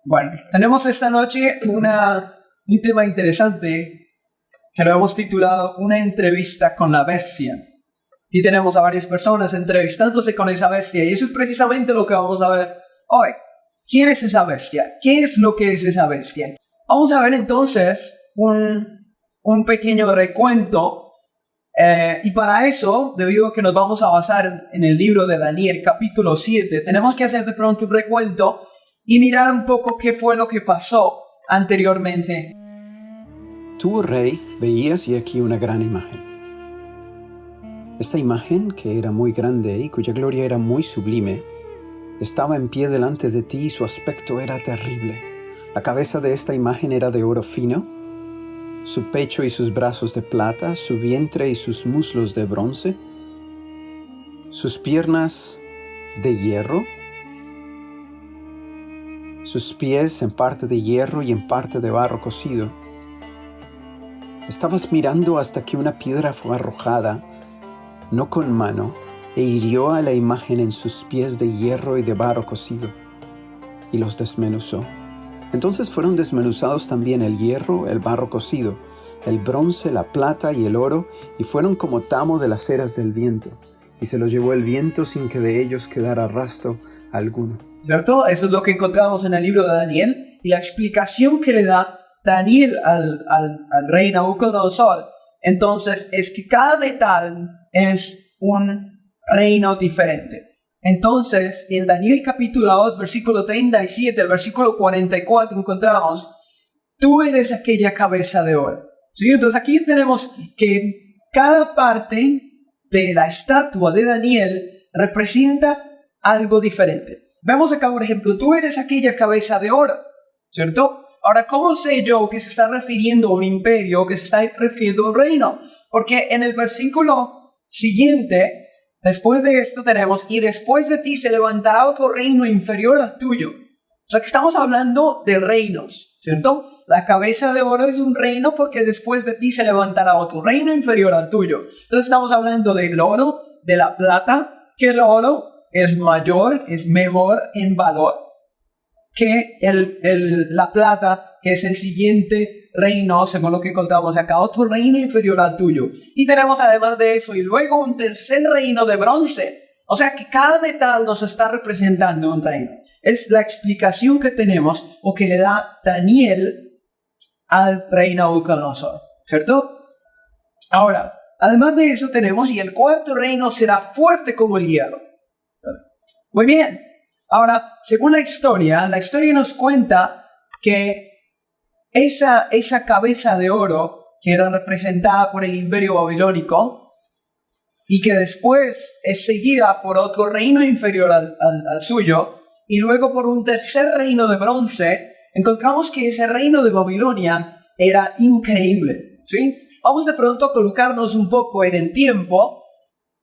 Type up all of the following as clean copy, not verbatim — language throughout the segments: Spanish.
Bueno, tenemos esta noche un tema interesante que lo hemos titulado Una entrevista con la bestia. Y tenemos a varias personas entrevistándose con esa bestia y eso es precisamente lo que vamos a ver hoy. ¿Quién es esa bestia? ¿Qué es lo que es esa bestia? Vamos a ver entonces un pequeño recuento y para eso, debido a que nos vamos a basar en el libro de Daniel capítulo 7, tenemos que hacer de pronto un recuento y mirar un poco qué fue lo que pasó anteriormente. Tú, oh rey, veías y aquí una gran imagen. Esta imagen, que era muy grande y cuya gloria era muy sublime, estaba en pie delante de ti y su aspecto era terrible. La cabeza de esta imagen era de oro fino, su pecho y sus brazos de plata, su vientre y sus muslos de bronce, sus piernas de hierro, sus pies en parte de hierro y en parte de barro cocido. Estabas mirando hasta que una piedra fue arrojada, no con mano, e hirió a la imagen en sus pies de hierro y de barro cocido, y los desmenuzó. Entonces fueron desmenuzados también el hierro, el barro cocido, el bronce, la plata y el oro, y fueron como tamo de las eras del viento, y se los llevó el viento sin que de ellos quedara rastro alguno. ¿Cierto? Eso es lo que encontramos en el libro de Daniel y la explicación que le da Daniel al rey Nabucodonosor. Entonces es que cada metal es un reino diferente. Entonces, en Daniel capítulo 2, versículo 37, el versículo 44, encontramos, tú eres aquella cabeza de oro. ¿Sí? Entonces aquí tenemos que cada parte de la estatua de Daniel representa algo diferente. Vemos acá, por ejemplo, tú eres aquella cabeza de oro, ¿cierto? Ahora, ¿cómo sé yo que se está refiriendo a un imperio o que se está refiriendo a un reino? Porque en el versículo siguiente, después de esto tenemos, y después de ti se levantará otro reino inferior al tuyo. O sea que estamos hablando de reinos, ¿cierto? La cabeza de oro es un reino porque después de ti se levantará otro reino inferior al tuyo. Entonces estamos hablando del oro, de la plata, que el oro es mayor, es mejor en valor que la plata, que es el siguiente reino, según lo que encontramos acá, otro reino inferior al tuyo. Y tenemos además de eso, y luego un tercer reino de bronce. O sea que cada metal nos está representando un reino. Es la explicación que tenemos, o que le da Daniel al rey Nabucodonosor, ¿cierto? Ahora, además de eso tenemos, y el cuarto reino será fuerte como el hierro. Muy bien. Ahora, según la historia nos cuenta que esa cabeza de oro, que era representada por el imperio babilónico, y que después es seguida por otro reino inferior al suyo, y luego por un tercer reino de bronce, encontramos que ese reino de Babilonia era increíble, ¿sí? Vamos de pronto a colocarnos un poco en el tiempo,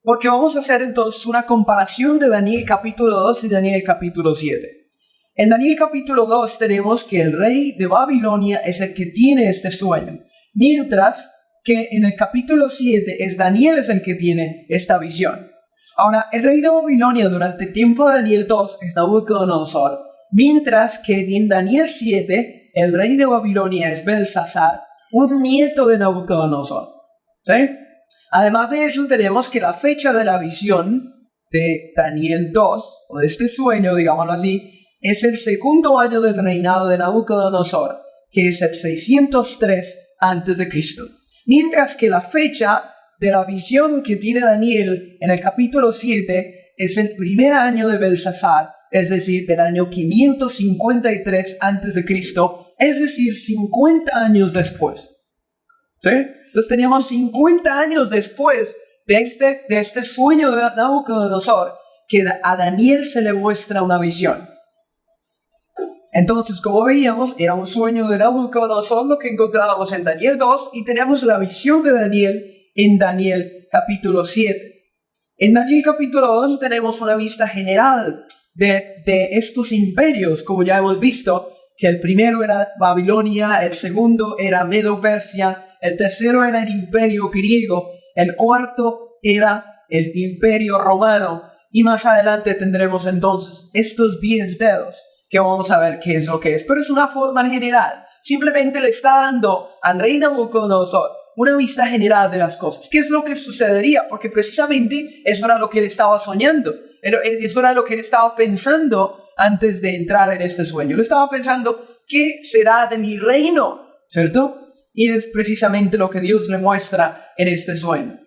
porque vamos a hacer entonces una comparación de Daniel capítulo 2 y Daniel capítulo 7. En Daniel capítulo 2 tenemos que el rey de Babilonia es el que tiene este sueño, mientras que en el capítulo 7 Daniel es el que tiene esta visión. Ahora, el rey de Babilonia durante el tiempo de Daniel 2 es Nabucodonosor, mientras que en Daniel 7 el rey de Babilonia es Belsasar, un nieto de Nabucodonosor. ¿Sí? Además de eso, tenemos que la fecha de la visión de Daniel 2, o de este sueño, digámoslo así, es el segundo año del reinado de Nabucodonosor, que es el 603 a.C. Mientras que la fecha de la visión que tiene Daniel en el capítulo 7 es el primer año de Belsasar, es decir, del año 553 a.C., es decir, 50 años después. ¿Sí? Entonces teníamos 50 años después de este sueño de Nabucodonosor que a Daniel se le muestra una visión. Entonces, como veíamos, era un sueño de Nabucodonosor lo que encontrábamos en Daniel 2 y tenemos la visión de Daniel en Daniel capítulo 7. En Daniel capítulo 2 tenemos una vista general de estos imperios, como ya hemos visto, que el primero era Babilonia, el segundo era Medo-Persia, el tercero era el imperio griego, el cuarto era el imperio romano, y más adelante tendremos entonces estos 10 dedos. que vamos a ver qué es lo que es, pero es una forma general. Simplemente le está dando al rey Nabucodonosor una vista general de las cosas. ¿Qué es lo que sucedería? Porque precisamente eso era lo que él estaba soñando. Eso era lo que él estaba pensando antes de entrar en este sueño. Él estaba pensando, ¿qué será de mi reino? ¿Cierto? Y es precisamente lo que Dios le muestra en este sueño.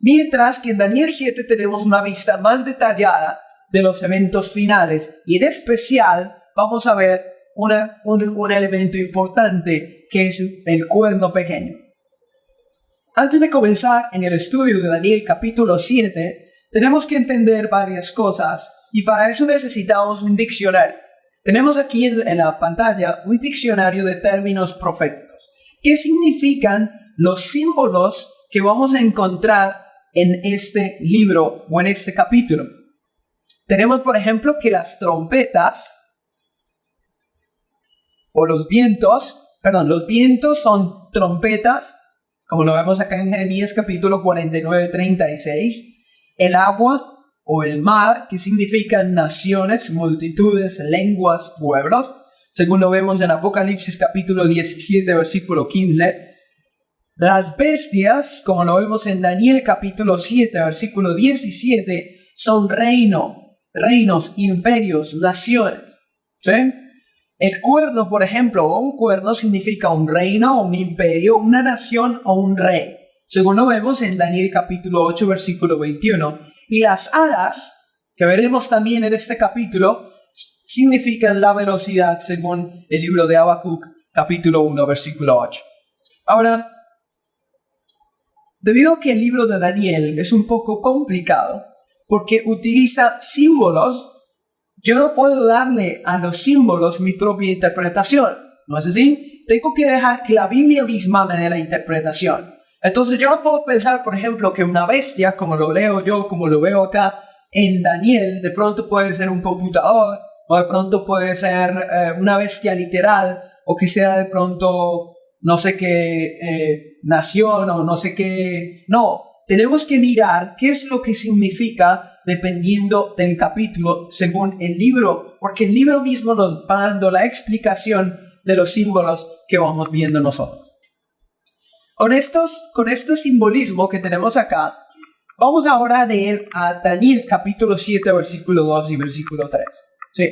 Mientras que en Daniel 7 tenemos una vista más detallada de los eventos finales. Y en especial vamos a ver un elemento importante que es el cuerno pequeño. Antes de comenzar en el estudio de Daniel capítulo 7, tenemos que entender varias cosas y para eso necesitamos un diccionario. Tenemos aquí en la pantalla un diccionario de términos proféticos. ¿Qué significan los símbolos que vamos a encontrar en este libro o en este capítulo? Tenemos, por ejemplo, que las trompetas o los vientos son trompetas, como lo vemos acá en Jeremías capítulo 49-36, el agua o el mar, que significan naciones, multitudes, lenguas, pueblos, según lo vemos en Apocalipsis capítulo 17, versículo 15, las bestias, como lo vemos en Daniel capítulo 7, versículo 17, son reinos, imperios, naciones, ¿sí? El cuerno, por ejemplo, un cuerno significa un reino, un imperio, una nación o un rey, según lo vemos en Daniel capítulo 8, versículo 21. Y las alas, que veremos también en este capítulo, significan la velocidad, según el libro de Habacuc, capítulo 1, versículo 8. Ahora, debido a que el libro de Daniel es un poco complicado, porque utiliza símbolos, yo no puedo darle a los símbolos mi propia interpretación, ¿no es así? Tengo que dejar que la Biblia misma me dé la interpretación. Entonces yo no puedo pensar, por ejemplo, que una bestia, como lo leo yo, como lo veo acá en Daniel, de pronto puede ser un computador, o de pronto puede ser una bestia literal, o que sea de pronto no sé qué nación, o no sé qué... No, tenemos que mirar qué es lo que significa dependiendo del capítulo, según el libro, porque el libro mismo nos va dando la explicación de los símbolos que vamos viendo nosotros. Con este simbolismo que tenemos acá, vamos ahora a leer a Daniel capítulo 7, versículo 2 y versículo 3. Sí.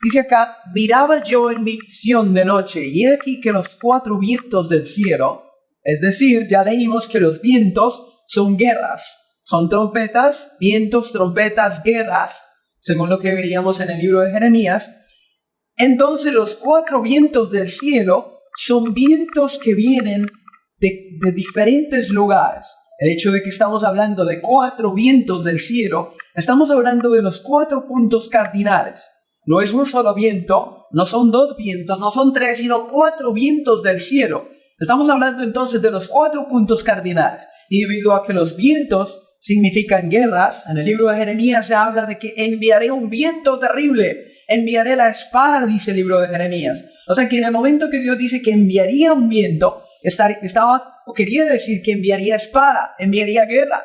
Dice acá, miraba yo en mi visión de noche, y he aquí que los 4 vientos del cielo, es decir, ya leímos que los vientos son guerras, son trompetas, vientos, trompetas, guerras, según lo que veíamos en el libro de Jeremías. Entonces los 4 vientos del cielo son vientos que vienen de diferentes lugares. El hecho de que estamos hablando de 4 vientos del cielo, estamos hablando de los 4 puntos cardinales. No es un solo viento, no son 2 vientos, no son 3, sino 4 vientos del cielo. Estamos hablando entonces de los 4 puntos cardinales. Y debido a que los vientos significan guerras, en el libro de Jeremías se habla de que enviaré un viento terrible, enviaré la espada, dice el libro de Jeremías. O sea que en el momento que Dios dice que enviaría un viento, quería decir que enviaría espada, enviaría guerra.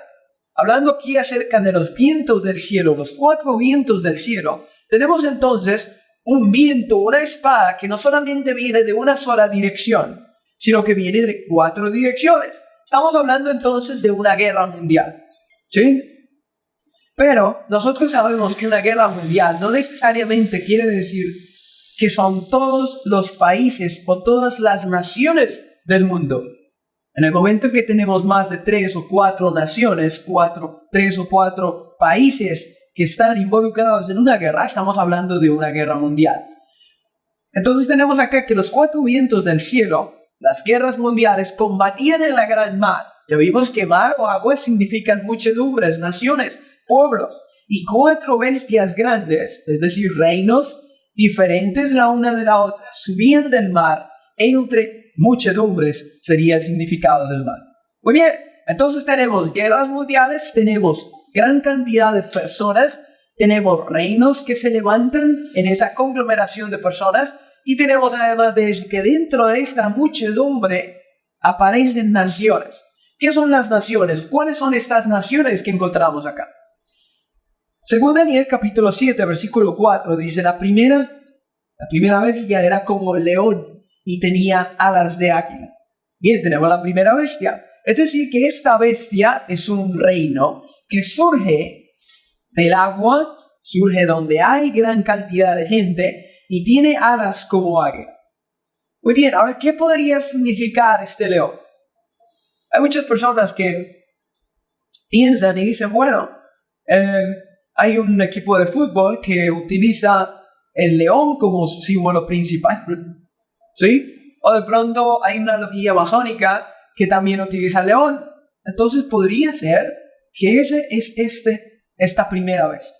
Hablando aquí acerca de los vientos del cielo, los 4 vientos del cielo, tenemos entonces un viento, una espada que no solamente viene de una sola dirección, sino que viene de 4 direcciones. Estamos hablando entonces de una guerra mundial, ¿sí? Pero nosotros sabemos que una guerra mundial no necesariamente quiere decir que son todos los países o todas las naciones del mundo. En el momento que tenemos más de 3 o 4 naciones, 3 o 4 países que están involucrados en una guerra, estamos hablando de una guerra mundial. Entonces tenemos acá que los 4 vientos del cielo, las guerras mundiales, combatían en la gran mar. Ya vimos que mar o agua significan muchedumbres, naciones, pueblos, y 4 bestias grandes, es decir, reinos diferentes la una de la otra, subían del mar. Entre muchedumbres sería el significado del mar. Muy bien, entonces tenemos guerras mundiales, tenemos gran cantidad de personas, tenemos reinos que se levantan en esa conglomeración de personas, y tenemos además de eso que dentro de esta muchedumbre aparecen naciones. ¿Qué son las naciones? ¿Cuáles son estas naciones que encontramos acá? Según Daniel capítulo 7, versículo 4, dice, la primera La primera bestia era como el león y tenía alas de águila. Bien, tenemos la primera bestia. Es decir, que esta bestia es un reino que surge del agua, surge donde hay gran cantidad de gente y tiene alas como águila. Muy bien, ahora, ¿qué podría significar este león? Hay muchas personas que piensan y dicen, bueno, hay un equipo de fútbol que utiliza el león como su símbolo principal, ¿sí? O de pronto hay una logia masónica que también utiliza el león. Entonces podría ser que ese es esta primera vez.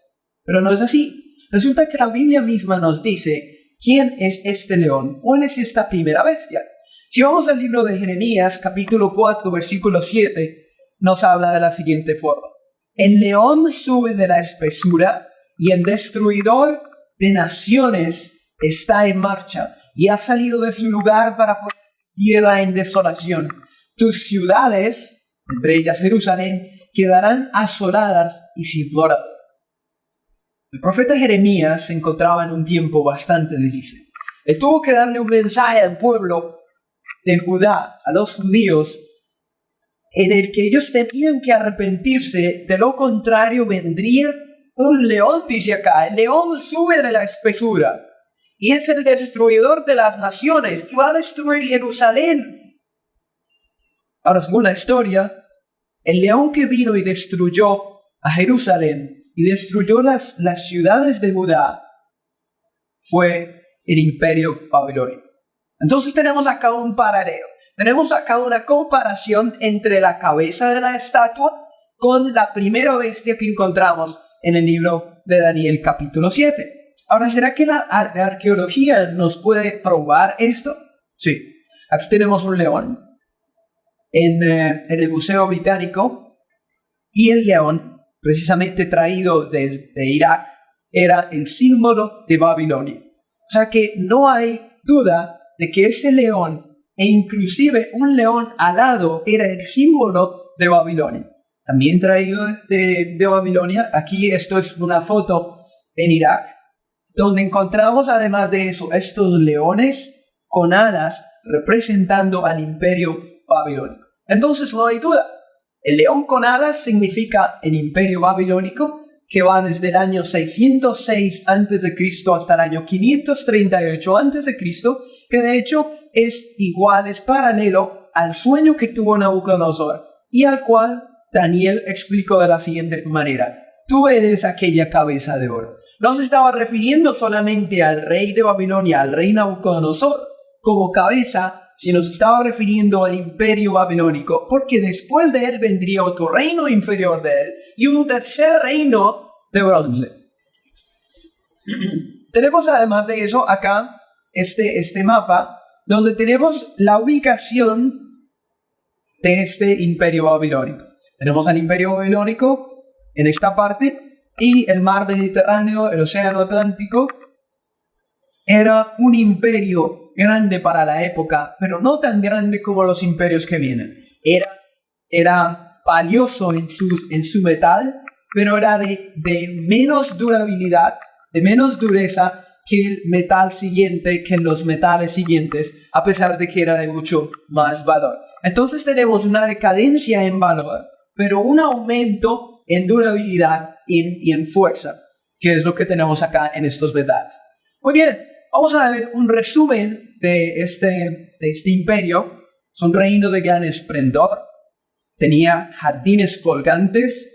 Pero no es así. Resulta que la Biblia misma nos dice quién es este león, cuál es esta primera bestia. Si vamos al libro de Jeremías, capítulo 4, versículo 7, nos habla de la siguiente forma. El león sube de la espesura y el destruidor de naciones está en marcha y ha salido de su lugar para poner tierra en desolación. Tus ciudades, entre ellas Jerusalén, quedarán asoladas y sin morador. El profeta Jeremías se encontraba en un tiempo bastante difícil. Él tuvo que darle un mensaje al pueblo de Judá, a los judíos, en el que ellos tenían que arrepentirse, de lo contrario vendría un león, dice acá. El león sube de la espesura y es el destruidor de las naciones y va a destruir Jerusalén. Ahora, según la historia, el león que vino y destruyó a Jerusalén y destruyó las ciudades de Judá fue el imperio babilónico. Entonces tenemos acá un paralelo. Tenemos acá una comparación entre la cabeza de la estatua con la primera bestia que encontramos en el libro de Daniel capítulo 7. Ahora, ¿será que la arqueología nos puede probar esto? Sí. Aquí tenemos un león en el Museo Británico y el león, precisamente traído de Irak, era el símbolo de Babilonia. O sea que no hay duda de que ese león, e inclusive un león alado, era el símbolo de Babilonia. También traído de Babilonia. Aquí esto es una foto en Irak, donde encontramos además de eso, estos leones con alas representando al imperio babilónico. Entonces no hay duda, el león con alas significa el imperio babilónico, que va desde el año 606 a.C. hasta el año 538 a.C., que de hecho es paralelo al sueño que tuvo Nabucodonosor y al cual Daniel explicó de la siguiente manera: tú eres aquella cabeza de oro. No se estaba refiriendo solamente al rey de Babilonia, al rey Nabucodonosor, como cabeza, sino se estaba refiriendo al imperio babilónico, porque después de él vendría otro reino inferior de él y un tercer reino de bronce. Tenemos además de eso acá este mapa, donde tenemos la ubicación de este imperio babilónico. Tenemos al imperio babilónico en esta parte y el mar Mediterráneo, el océano Atlántico. Era un imperio grande para la época, pero no tan grande como los imperios que vienen. Era valioso en su metal, pero era de menos durabilidad, de menos dureza que el metal siguiente, que los metales siguientes, a pesar de que era de mucho más valor. Entonces tenemos una decadencia en valor, pero un aumento en durabilidad y en fuerza, que es lo que tenemos acá en estos metales. Muy bien, vamos a ver un resumen de este imperio. Es un reino de gran esplendor. Tenía jardines colgantes,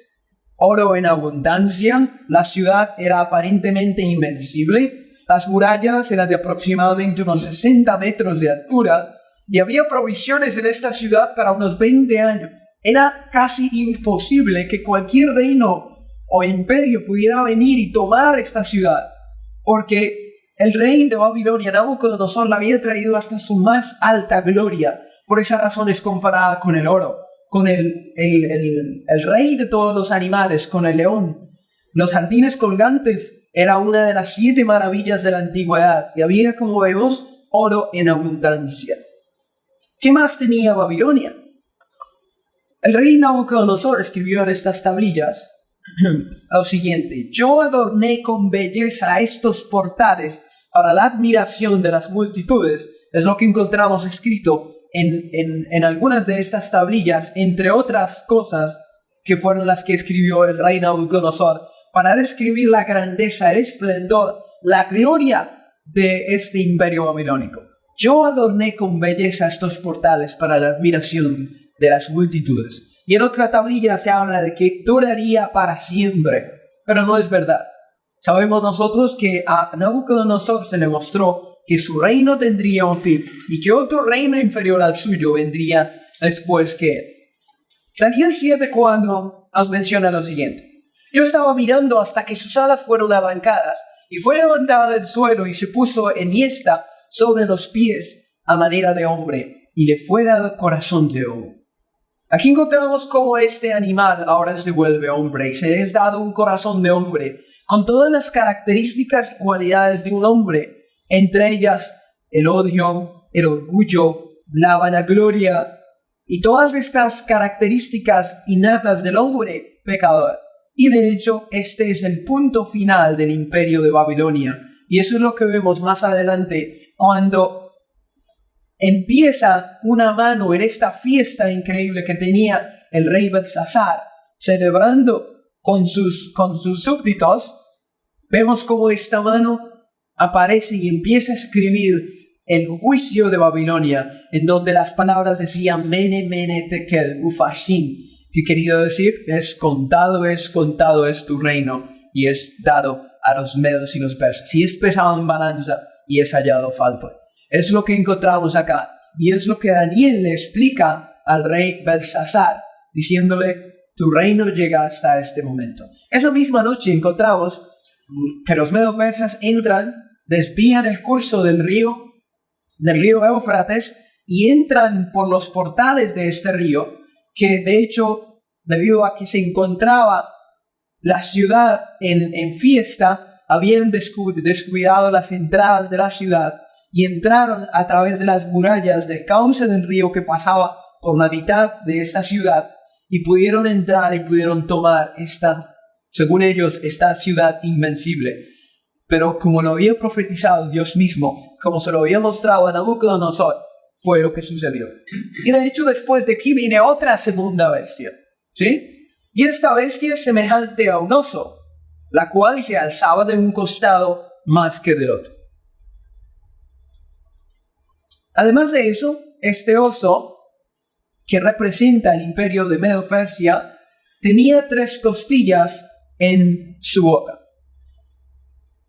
oro en abundancia. La ciudad era aparentemente invencible. Las murallas eran de aproximadamente unos 60 metros de altura y había provisiones en esta ciudad para unos 20 años. Era casi imposible que cualquier reino o imperio pudiera venir y tomar esta ciudad, porque el rey de Babilonia, Nabucodonosor, la había traído hasta su más alta gloria. Por esa razón es comparada con el oro, con el rey de todos los animales, con el león. Los jardines colgantes era una de las 7 maravillas de la antigüedad y había, como vemos, oro en abundancia. ¿Qué más tenía Babilonia? El rey Nabucodonosor escribió en estas tablillas lo siguiente: yo adorné con belleza estos portales para la admiración de las multitudes. Es lo que encontramos escrito en algunas de estas tablillas, entre otras cosas que fueron las que escribió el rey Nabucodonosor, para describir la grandeza, el esplendor, la gloria de este imperio babilónico. Yo adorné con belleza estos portales para la admiración de las multitudes. Y en otra tablilla se habla de que duraría para siempre, pero no es verdad. Sabemos nosotros que a Nabucodonosor se le mostró que su reino tendría un fin y que otro reino inferior al suyo vendría después que él. Daniel 7:4 nos menciona lo siguiente. Yo estaba mirando hasta que sus alas fueron arrancadas y fue levantada del suelo y se puso enhiesta sobre los pies a manera de hombre y le fue dado corazón de hombre. Aquí encontramos cómo este animal ahora se vuelve hombre y se le es dado un corazón de hombre con todas las características y cualidades de un hombre, entre ellas el odio, el orgullo, la vanagloria y todas estas características innatas del hombre pecador. Y de hecho, este es el punto final del imperio de Babilonia. Y eso es lo que vemos más adelante cuando empieza una mano en esta fiesta increíble que tenía el rey Belsasar, celebrando con sus súbditos. Vemos cómo esta mano aparece y empieza a escribir el juicio de Babilonia, en donde las palabras decían Mene, Mene, Tekel, Upharsin, que quería decir contado es tu reino y es dado a los medos y los persas. Si es pesado en balanza y es hallado falto. Es lo que encontramos acá y es lo que Daniel le explica al rey Belsasar, diciéndole tu reino llega hasta este momento. Esa misma noche encontramos que los medos persas entran, desvían el curso del río Éufrates y entran por los portales de este río, que de hecho, debido a que se encontraba la ciudad en fiesta, habían descuidado las entradas de la ciudad y entraron a través de las murallas del cauce del río que pasaba por la mitad de esta ciudad y pudieron entrar y pudieron tomar según ellos, esta ciudad invencible. Pero como lo había profetizado Dios mismo, como se lo había mostrado a Nabucodonosor, fue lo que sucedió. Y de hecho, después de aquí viene otra segunda bestia, ¿sí? Y esta bestia es semejante a un oso, la cual se alzaba de un costado más que del otro. Además de eso, este oso, que representa el imperio de Medo-Persia, tenía 3 costillas en su boca.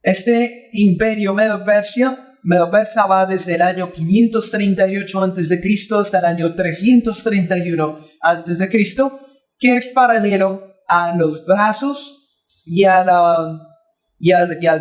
Este imperio Medo-Persa va desde el año 538 a.C. hasta el año 331 a.C., que es paralelo a los brazos y al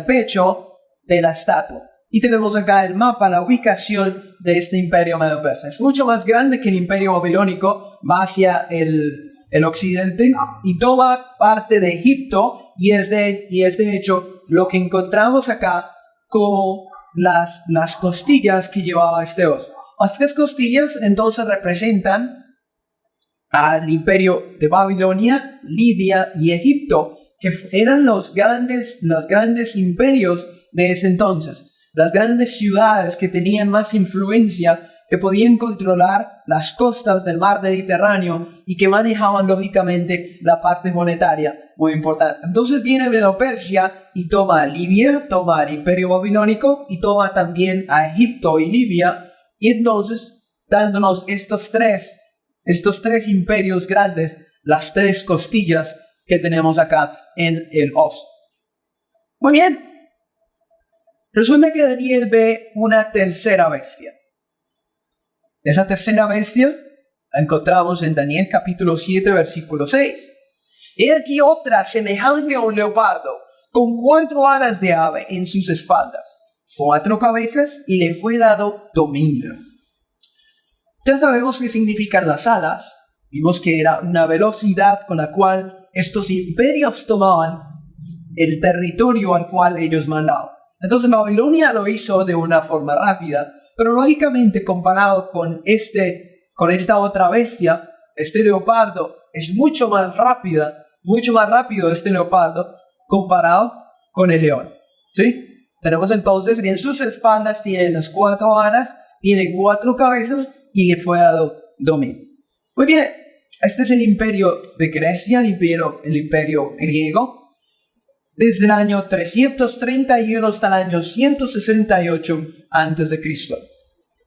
pecho de la estatua. Y tenemos acá el mapa, la ubicación de este imperio Medo-Persa. Es mucho más grande que el imperio babilónico, va hacia el occidente y toma parte de Egipto y es de hecho lo que encontramos acá como las costillas que llevaba este oso. Las 3 costillas entonces representan al imperio de Babilonia, Lidia y Egipto, que eran los grandes imperios de ese entonces, las grandes ciudades que tenían más influencia, que podían controlar las costas del mar Mediterráneo y que manejaban lógicamente la parte monetaria muy importante. Entonces viene Medo-Persia y toma a Libia, toma al imperio babilónico y toma también a Egipto y Libia, y entonces dándonos estos tres imperios grandes, las 3 costillas que tenemos acá en el oso. Muy bien, resulta que Daniel ve una tercera bestia. Esa tercera bestia la encontramos en Daniel capítulo 7, versículo 6. Y aquí otra semejante a un leopardo, con 4 alas de ave en sus espaldas, 4 cabezas, y le fue dado dominio. Ya sabemos qué significan las alas. Vimos que era una velocidad con la cual estos imperios tomaban el territorio al cual ellos mandaban. Entonces Babilonia lo hizo de una forma rápida, pero lógicamente comparado con esta otra bestia, este leopardo es mucho más rápido este leopardo comparado con el león, ¿sí? Tenemos entonces en sus espaldas tiene las 4 alas, tiene 4 cabezas y le fue dado dominio. Muy bien, este es el imperio de Grecia, el imperio griego, desde el año 331 hasta el año 168 a.C.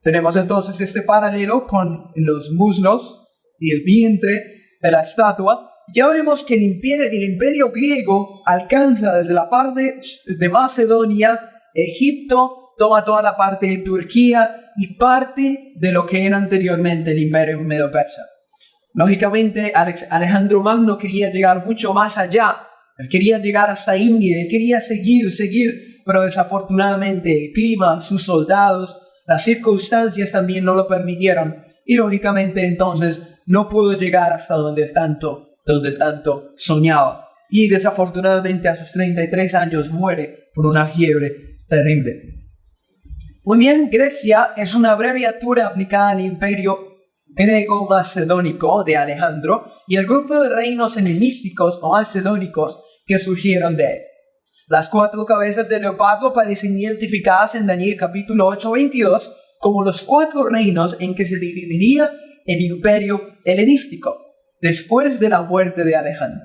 Tenemos entonces este paralelo con los muslos y el vientre de la estatua. Ya vemos que el imperio griego alcanza desde la parte de Macedonia, Egipto, toma toda la parte de Turquía y parte de lo que era anteriormente el imperio medo-persa. Lógicamente, Alejandro Magno quería llegar mucho más allá. Él quería llegar hasta India, él quería seguir, pero desafortunadamente el clima, sus soldados, las circunstancias también no lo permitieron. Y lógicamente entonces no pudo llegar hasta donde tanto soñaba. Y desafortunadamente a sus 33 años muere por una fiebre terrible. Muy bien, Grecia es una abreviatura aplicada al imperio grego-macedónico de Alejandro y el grupo de reinos helenísticos o macedónicos que surgieron de él. Las 4 cabezas de leopardo aparecen identificadas en Daniel capítulo 8:22 como los 4 reinos en que se dividiría el imperio helenístico después de la muerte de Alejandro.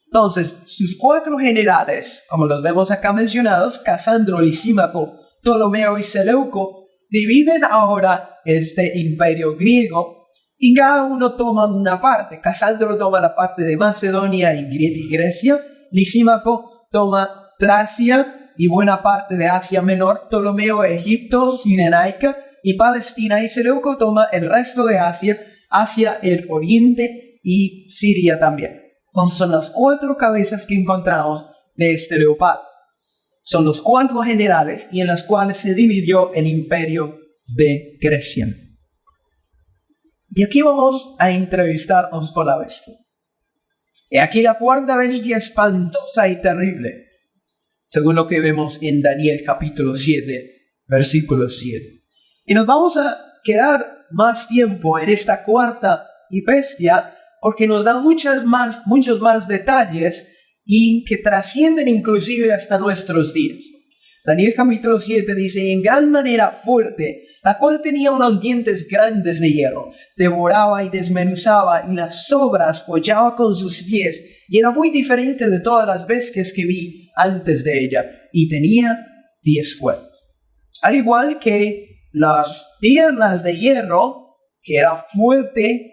Entonces, sus 4 generales, como los vemos acá mencionados, Casandro, Lisímaco, Ptolomeo y Seleuco, dividen ahora este imperio griego y cada uno toma una parte. Casandro toma la parte de Macedonia y Grecia, Lisímaco toma Tracia y buena parte de Asia Menor, Ptolomeo, Egipto, Cirenaica y Palestina, y Seleuco toma el resto de Asia, hacia el oriente y Siria también. Entonces son las 4 cabezas que encontramos de este leopardo. Son los 4 generales y en las cuales se dividió el imperio de Grecia. Y aquí vamos a entrevistarnos con la bestia. Y aquí la 4ª bestia espantosa y terrible, según lo que vemos en Daniel capítulo 7, versículo 7. Y nos vamos a quedar más tiempo en esta 4ª bestia porque nos da muchos más detalles y que trascienden inclusive hasta nuestros días. Daniel capítulo 7 dice: en gran manera fuerte, la cual tenía unos dientes grandes de hierro, devoraba y desmenuzaba, y las sobras hollaba con sus pies, y era muy diferente de todas las bestias que vi antes de ella, y tenía 10 cuernos. Al igual que las piernas de hierro, que era fuerte,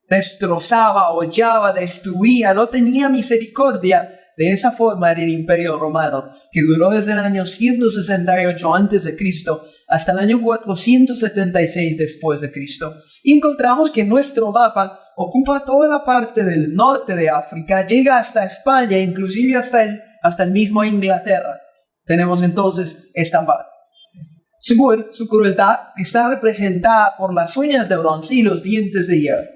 destrozaba, hollaba, destruía, no tenía misericordia. De esa forma era el imperio romano, que duró desde el año 168 a.C. hasta el año 476 después de Cristo. Y encontramos que nuestro mapa ocupa toda la parte del norte de África, llega hasta España, inclusive hasta el mismo Inglaterra. Tenemos entonces esta parte. Su crueldad está representada por las uñas de bronce y los dientes de hierro.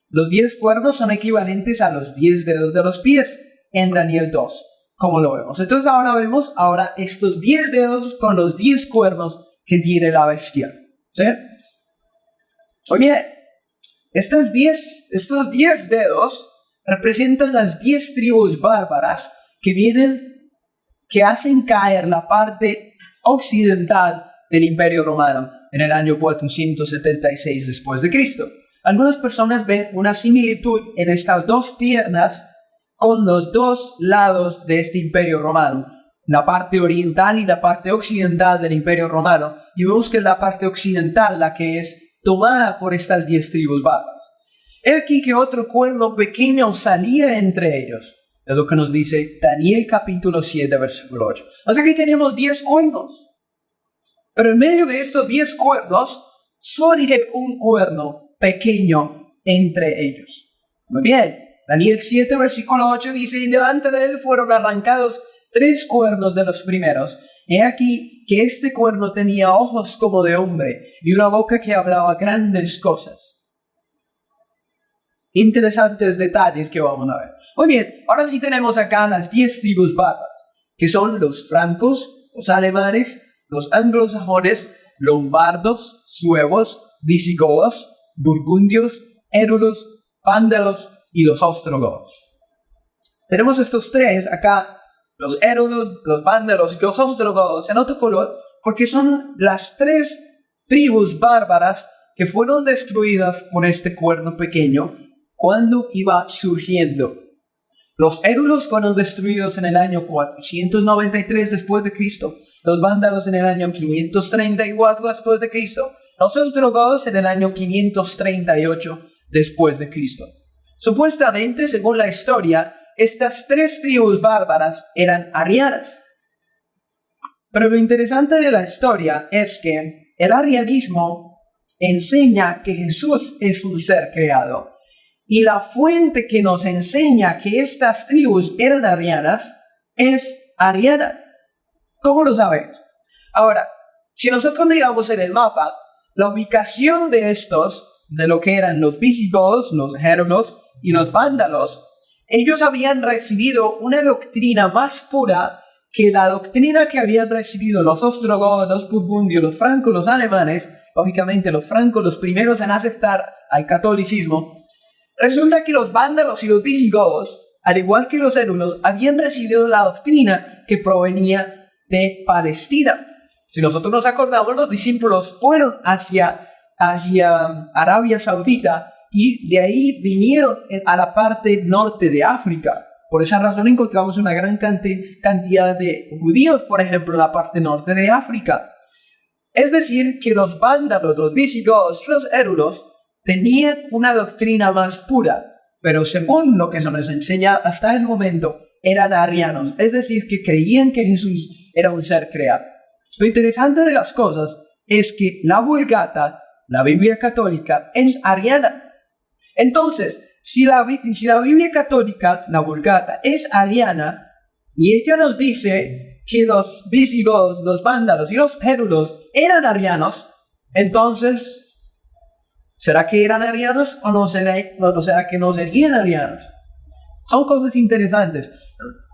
Los 10 cuernos son equivalentes a los 10 dedos de los pies en Daniel 2, como lo vemos. Entonces ahora vemos estos 10 dedos con los 10 cuernos que tiene la bestia. ¿Sí? Oye, estos 10 dedos representan las 10 tribus bárbaras que hacen caer la parte occidental del Imperio Romano en el año 476 después de Cristo. Algunas personas ven una similitud en estas 2 piernas con los 2 lados de este Imperio Romano, la parte oriental y la parte occidental del Imperio Romano, y vemos que es la parte occidental la que es tomada por estas 10 tribus bárbaras. He aquí que otro cuerno pequeño salía entre ellos, es lo que nos dice Daniel capítulo 7, versículo 8. O sea que tenemos 10 cuernos, pero en medio de estos 10 cuernos, surge un cuerno pequeño entre ellos. Muy bien, Daniel 7, versículo 8 dice: y delante de él fueron arrancados 3 cuernos de los primeros. He aquí que este cuerno tenía ojos como de hombre y una boca que hablaba grandes cosas. Interesantes detalles que vamos a ver. Muy bien, ahora sí tenemos acá las 10 tribus bárbaras, que son los francos, los alemanes, los anglosajones, lombardos, suevos, visigodos, burgundios, érulos, vándalos y los ostrogodos. Tenemos estos 3 acá los érulos, los vándalos y los ostrogodos en otro color, porque son las tres tribus bárbaras que fueron destruidas por este cuerno pequeño cuando iba surgiendo. Los érulos fueron destruidos en el año 493 después de Cristo, los vándalos en el año 534 después de Cristo, los ostrogodos en el año 538 después de Cristo. Supuestamente, según la historia, estas tres tribus bárbaras eran arianas. Pero lo interesante de la historia es que el arianismo enseña que Jesús es un ser creado. Y la fuente que nos enseña que estas tribus eran arianas es ariana. ¿Cómo lo sabemos? Ahora, si nosotros miramos en el mapa, la ubicación de estos, de lo que eran los visigodos, los gérulos y los vándalos, ellos habían recibido una doctrina más pura que la doctrina que habían recibido los ostrogodos, los burgundios, los francos, los alemanes. Lógicamente los francos, los primeros en aceptar al catolicismo. Resulta que los vándalos y los visigodos, al igual que los érulos, habían recibido la doctrina que provenía de Palestina. Si nosotros nos acordamos, los discípulos fueron hacia Arabia Saudita y de ahí vinieron a la parte norte de África. Por esa razón encontramos una gran cantidad de judíos, por ejemplo, en la parte norte de África. Es decir, que los vándalos, los visigodos y los érulos tenían una doctrina más pura, pero según lo que se nos enseña hasta el momento, eran arianos, es decir, que creían que Jesús era un ser creado. Lo interesante de las cosas es que la Vulgata, la Biblia católica, es ariana. Entonces, si la Biblia católica, la Vulgata, es ariana, y ella nos dice que los visigodos, los vándalos y los érulos eran arianos, entonces, ¿será que eran arianos o no será que no serían arianos? Son cosas interesantes.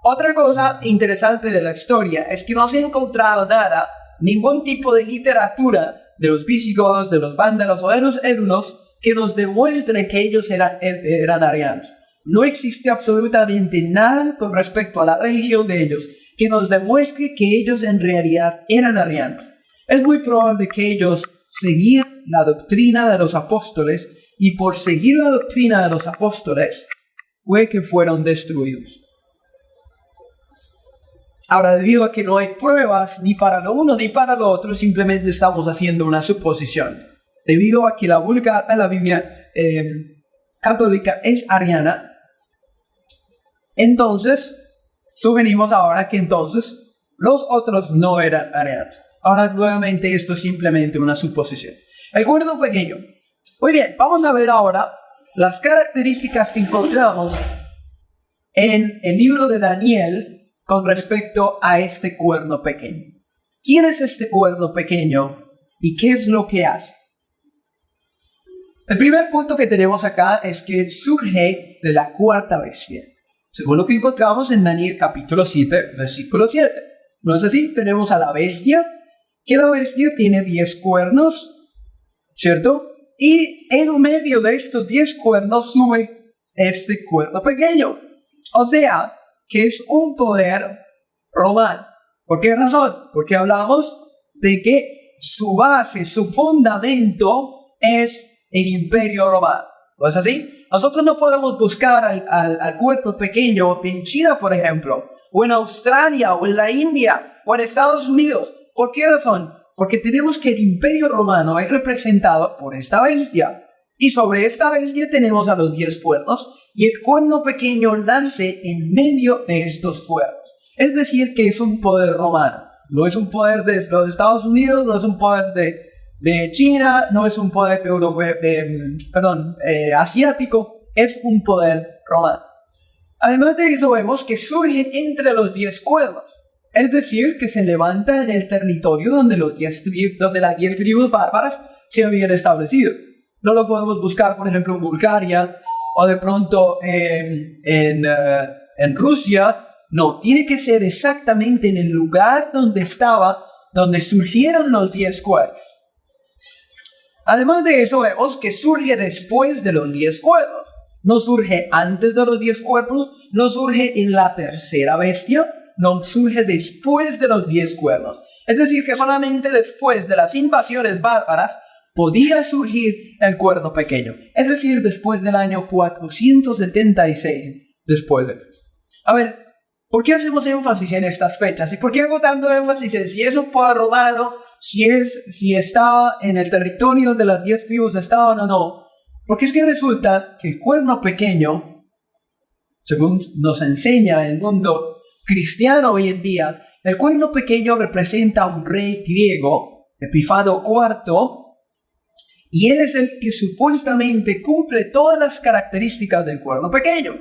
Otra cosa interesante de la historia es que no se ha encontrado nada, ningún tipo de literatura de los visigodos, de los vándalos o de los érulos que nos demuestre que ellos eran arianos. No existe absolutamente nada con respecto a la religión de ellos que nos demuestre que ellos en realidad eran arianos. Es muy probable que ellos seguían la doctrina de los apóstoles y por seguir la doctrina de los apóstoles fue que fueron destruidos. Ahora, debido a que no hay pruebas ni para lo uno ni para lo otro, simplemente estamos haciendo una suposición. Debido a que la Vulgata, la Biblia católica, es ariana, entonces sugerimos ahora que entonces los otros no eran arianos. Ahora, nuevamente, esto es simplemente una suposición. El cuerno pequeño. Muy bien, vamos a ver ahora las características que encontramos en el libro de Daniel con respecto a este cuerno pequeño. ¿Quién es este cuerno pequeño y qué es lo que hace? El primer punto que tenemos acá es que surge de la cuarta bestia, según lo que encontramos en Daniel capítulo 7, versículo 7. ¿No es así? Tenemos a la bestia, que la bestia tiene 10 cuernos, ¿cierto? Y en medio de estos 10 cuernos sube este cuerno pequeño. O sea, que es un poder romano. ¿Por qué razón? Porque hablamos de que su base, su fundamento es el imperio romano. ¿No es así? Nosotros no podemos buscar al cuerno pequeño en China, por ejemplo, o en Australia, o en la India, o en Estados Unidos. ¿Por qué razón? Porque tenemos que el imperio romano es representado por esta bestia. Y sobre esta bestia tenemos a los 10 cuernos, y el cuerno pequeño nace en medio de estos cuernos. Es decir, que es un poder romano. No es un poder de los Estados Unidos, no es un poder de China, no es un poder asiático, es un poder romano. Además de eso, vemos que surge entre los 10 cuernos. Es decir, que se levanta en el territorio donde las 10 tribus bárbaras se habían establecido. No lo podemos buscar, por ejemplo, en Bulgaria o de pronto en Rusia. No, tiene que ser exactamente en el lugar donde surgieron los 10 cuernos. Además de eso, vemos que surge después de los 10 cuernos. No surge antes de los 10 cuernos, no surge en la tercera bestia, no surge después de los 10 cuernos. Es decir, que solamente después de las invasiones bárbaras podía surgir el cuerno pequeño. Es decir, después del año 476 después de Cristo. A ver, ¿por qué hacemos énfasis en estas fechas? ¿Y por qué hago tanto énfasis en si es un pueblo romano, si estaba en el territorio de las 10 tribus, estaban o no? Porque es que resulta que el cuerno pequeño, según nos enseña el mundo cristiano hoy en día, el cuerno pequeño representa a un rey griego, Epifano IV, y él es el que supuestamente cumple todas las características del cuerno pequeño.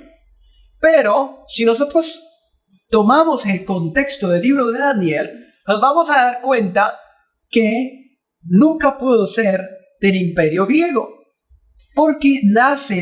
Pero, si nosotros tomamos el contexto del libro de Daniel, nos vamos a dar cuenta que nunca pudo ser del imperio griego, porque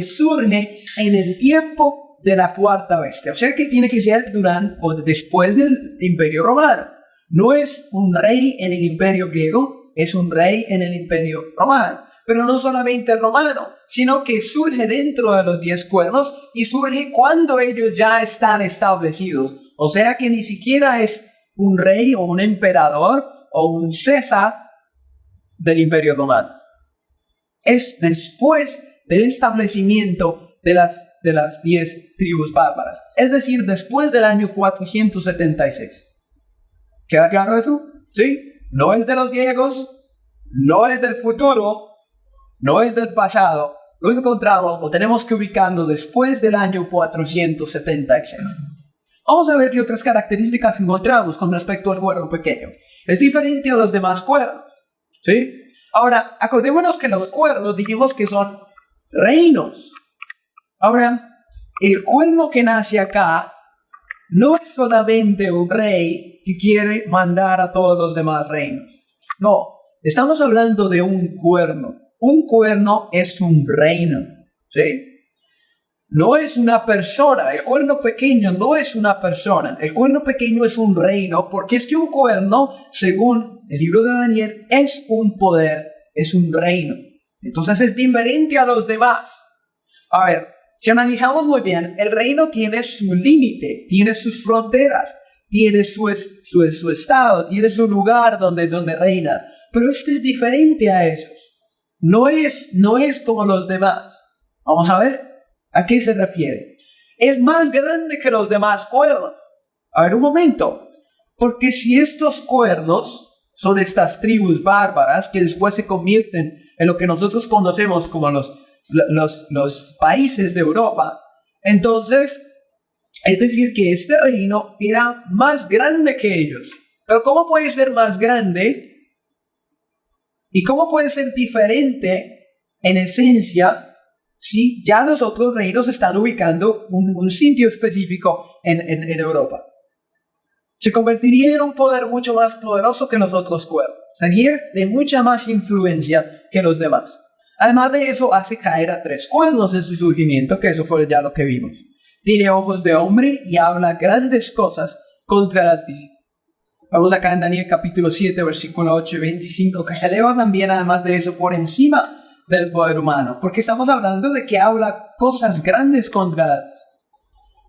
surge en el tiempo de la cuarta bestia. O sea que tiene que ser durante o después del imperio romano. No es un rey en el imperio griego, es un rey en el imperio romano. Pero no solamente romano, sino que surge dentro de los 10 cuernos y surge cuando ellos ya están establecidos. O sea que ni siquiera es un rey o un emperador o un César del imperio romano. Es después del establecimiento de las 10 tribus bárbaras. Es decir, después del año 476. ¿Queda claro eso? ¿Sí? No es de los griegos, no es del futuro, no es del pasado. Lo encontramos o tenemos que ubicarlo después del año 476. Vamos a ver qué otras características encontramos con respecto al cuerno pequeño. Es diferente a los demás cuernos, ¿sí? Ahora, acordémonos que los cuernos dijimos que son reinos. Ahora, el cuerno que nace acá no es solamente un rey que quiere mandar a todos los demás reinos. No, estamos hablando de un cuerno. Un cuerno es un reino, ¿sí? No es una persona. El cuerno pequeño no es una persona. El cuerno pequeño es un reino, porque es que un cuerno, según el libro de Daniel, es un poder, es un reino. Entonces es diferente a los demás. A ver, si analizamos muy bien, el reino tiene su límite, tiene sus fronteras, tiene su estado, tiene su lugar donde reina. Pero este es diferente a esos. No es como los demás. Vamos a ver a qué se refiere. Es más grande que los demás cuernos. A ver un momento. Porque si estos cuernos son estas tribus bárbaras que después se convierten en lo que nosotros conocemos como los países de Europa, entonces, es decir que este reino era más grande que ellos. Pero ¿cómo puede ser más grande? ¿Y cómo puede ser diferente en esencia si ya los otros reinos están ubicando un sitio específico en Europa? Se convertiría en un poder mucho más poderoso que los otros cuernos. Sería de mucha más influencia que los demás. Además de eso, hace caer a 3 cuernos en su surgimiento, que eso fue ya lo que vimos. Tiene ojos de hombre y habla grandes cosas contra el Altísimo. Vamos acá en Daniel capítulo 7, versículo 8 y 25, que se eleva también, además de eso, por encima del poder humano. Porque estamos hablando de que habla cosas grandes contra el Altísimo.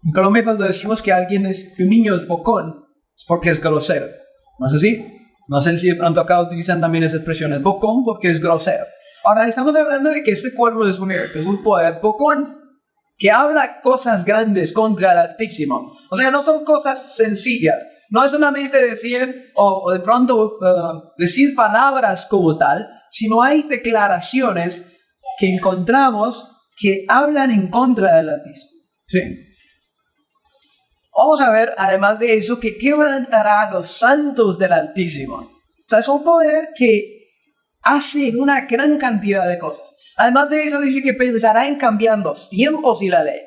En Colombia, cuando decimos que un niño es bocón, es porque es grosero. ¿No es así? No sé si de pronto acá utilizan también esa expresión, es bocón porque es grosero. Ahora, estamos hablando de que este cuerno es un poder bocón que habla cosas grandes contra el Altísimo. O sea, no son cosas sencillas. No es solamente decir, o de pronto decir palabras como tal, sino hay declaraciones que encontramos que hablan en contra del Altísimo. ¿Sí? Vamos a ver, además de eso, que quebrantará a los santos del Altísimo. O sea, es un poder que hace una gran cantidad de cosas. Además de eso, dice que pensará en cambiar los tiempos y la ley.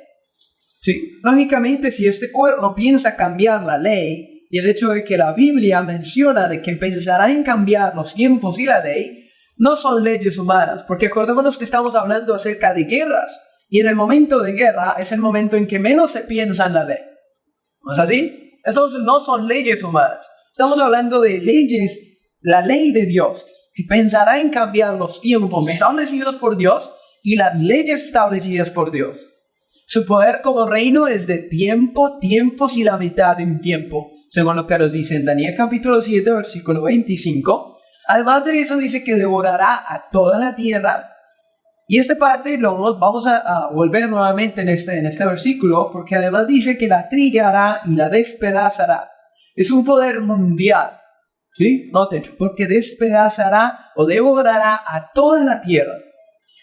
Sí, lógicamente, si este cuerno piensa cambiar la ley, y el hecho de que la Biblia menciona de que pensará en cambiar los tiempos y la ley, no son leyes humanas, porque acordémonos que estamos hablando acerca de guerras, y en el momento de guerra es el momento en que menos se piensa en la ley. ¿No es así? Entonces no son leyes humanas. Estamos hablando de leyes, la ley de Dios, que pensará en cambiar los tiempos establecidos por Dios y las leyes establecidas por Dios. Su poder como reino es de tiempo, tiempos y la mitad de un tiempo. según lo que nos dice en Daniel capítulo 7, versículo 25. Además de eso dice que devorará a toda la tierra. Y esta parte lo vamos a volver nuevamente en este versículo, porque además dice que la trillará y la despedazará. Es un poder mundial, ¿sí? Noten, porque despedazará o devorará a toda la tierra.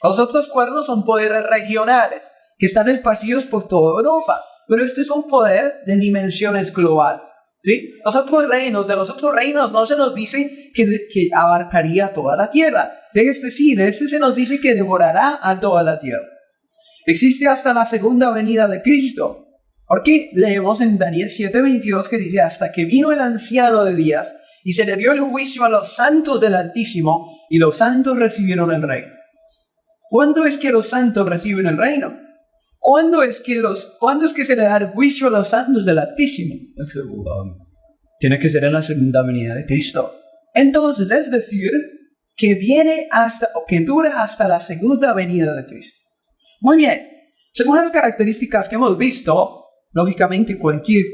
Los otros cuernos son poderes regionales, que están esparcidos por toda Europa, pero este es un poder de dimensiones globales. ¿Sí? De los otros reinos no se nos dice que abarcaría toda la tierra. Es decir, se nos dice que devorará a toda la tierra. Existe hasta la segunda venida de Cristo. Porque leemos en Daniel 7:22 que dice: hasta que vino el anciano de días y se le dio el juicio a los santos del Altísimo, y los santos recibieron el reino. ¿Cuándo es que los santos reciben el reino? ¿Cuándo es que se le da el juicio a los santos del Altísimo? Tiene que ser en la segunda venida de Cristo. Entonces, es decir, que dura hasta la segunda venida de Cristo. Muy bien. Según las características que hemos visto, lógicamente cualquier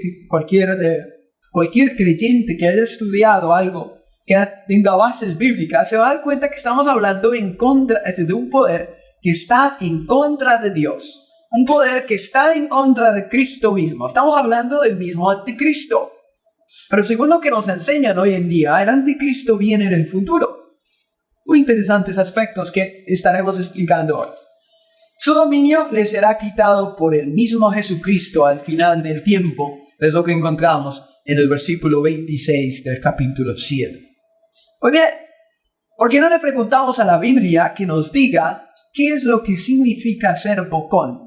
creyente que haya estudiado algo que tenga bases bíblicas se va a dar cuenta que estamos hablando de un poder que está en contra de Dios. Un poder que está en contra de Cristo mismo. Estamos hablando del mismo anticristo. Pero según lo que nos enseñan hoy en día, el anticristo viene en el futuro. Muy interesantes aspectos que estaremos explicando hoy. Su dominio le será quitado por el mismo Jesucristo al final del tiempo. Es lo que encontramos en el versículo 26 del capítulo 7. Muy bien, ¿por qué no le preguntamos a la Biblia que nos diga qué es lo que significa ser bocón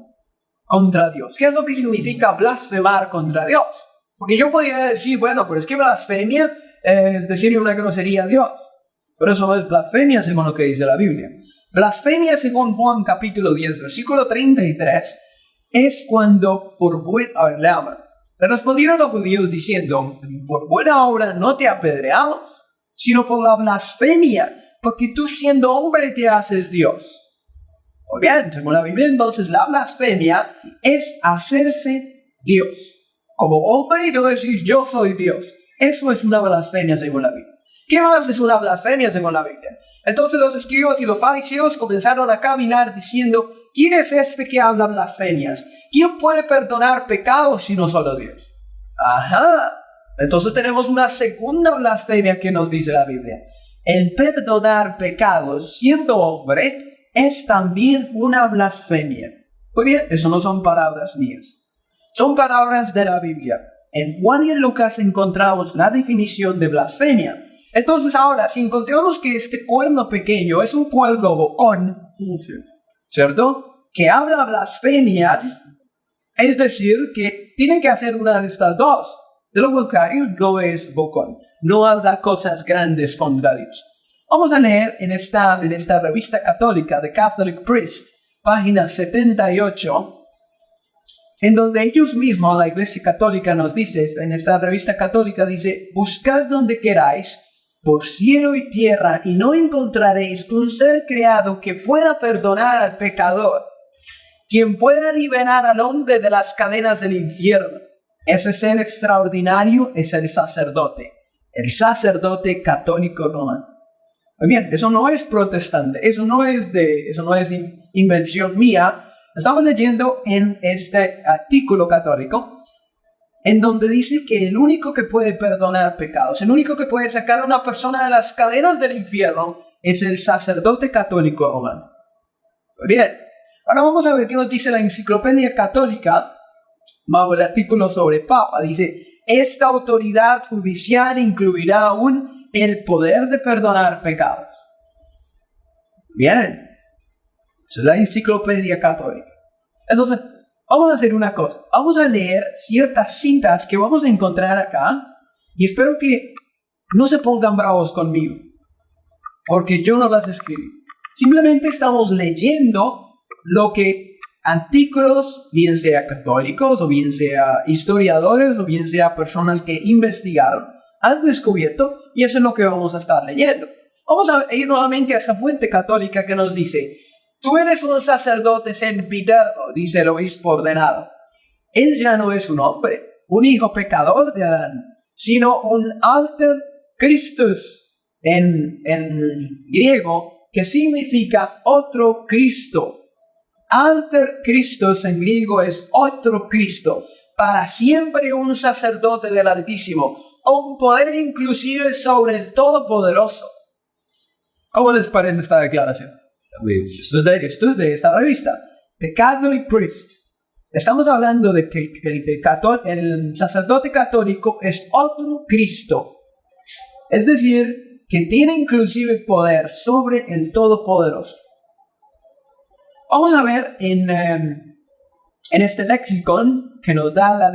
contra Dios? ¿Qué es lo que significa blasfemar contra Dios? Porque yo podría decir, bueno, pero es que blasfemia es decir una grosería a Dios. Pero eso no es blasfemia según lo que dice la Biblia. Blasfemia según Juan capítulo 10, versículo 33, es cuando le respondieron los judíos diciendo: por buena obra no te apedreamos, sino por la blasfemia, porque tú siendo hombre te haces Dios. Muy bien, según la Biblia, entonces la blasfemia es hacerse Dios. Como hombre y no decir yo soy Dios. Eso es una blasfemia según la Biblia. ¿Qué más es una blasfemia según la Biblia? Entonces los escribas y los fariseos comenzaron a caminar diciendo: ¿quién es este que habla blasfemias? ¿Quién puede perdonar pecados sino solo Dios? Ajá. Entonces tenemos una segunda blasfemia que nos dice la Biblia. El perdonar pecados siendo hombre es también una blasfemia. Muy bien, eso no son palabras mías. Son palabras de la Biblia. En Juan y en Lucas encontramos la definición de blasfemia. Entonces ahora, si encontramos que este cuerno pequeño es un cuerno bocón, ¿cierto? Que habla blasfemias, es decir, que tiene que hacer una de estas dos. De lo contrario, no es bocón. No habla cosas grandes contra Dios. Vamos a leer en esta revista católica, The Catholic Priest, página 78, en donde ellos mismos, la Iglesia Católica nos dice, en esta revista católica dice: buscad donde queráis, por cielo y tierra, y no encontraréis un ser creado que pueda perdonar al pecador, quien pueda liberar al hombre de las cadenas del infierno. Ese ser extraordinario es el sacerdote católico romano. Muy bien, eso no es protestante, eso no es invención mía. Estamos leyendo en este artículo católico, en donde dice que el único que puede perdonar pecados, el único que puede sacar a una persona de las cadenas del infierno, es el sacerdote católico romano. Muy bien, ahora vamos a ver qué nos dice la Enciclopedia Católica, bajo el artículo sobre Papa. Dice: esta autoridad judicial incluirá aún el poder de perdonar pecados. Bien, esa es la Enciclopedia Católica. Entonces, vamos a hacer una cosa. Vamos a leer ciertas citas que vamos a encontrar acá, y espero que no se pongan bravos conmigo, porque yo no las escribí. Simplemente estamos leyendo lo que artículos, bien sea católicos, o bien sea historiadores, o bien sea personas que investigaron, han descubierto, y eso es lo que vamos a estar leyendo. Vamos a ir nuevamente a esa fuente católica que nos dice: tú eres un sacerdote sempiterno, dice el obispo ordenado. Él ya no es un hombre, un hijo pecador de Adán, sino un alter Christus en griego, que significa otro Cristo. Alter Christus en griego es otro Cristo, para siempre un sacerdote del Altísimo, un poder inclusive sobre el Todopoderoso. ¿Cómo les parece esta declaración? Esto es de esta revista, The Catholic Priest. Estamos hablando de que el sacerdote católico es otro Cristo. Es decir, que tiene inclusive poder sobre el Todopoderoso. Vamos a ver en este léxico que nos da la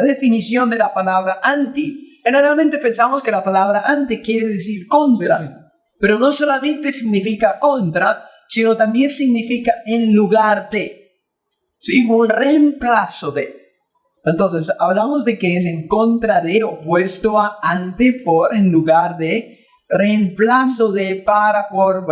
definición de la palabra anti. Generalmente pensamos que la palabra anti quiere decir contra, pero no solamente significa contra, sino también significa en lugar de, ¿sí? Un reemplazo de. Entonces, hablamos de que es en contra de, opuesto a, ante, por, en lugar de, reemplazo de, para, por,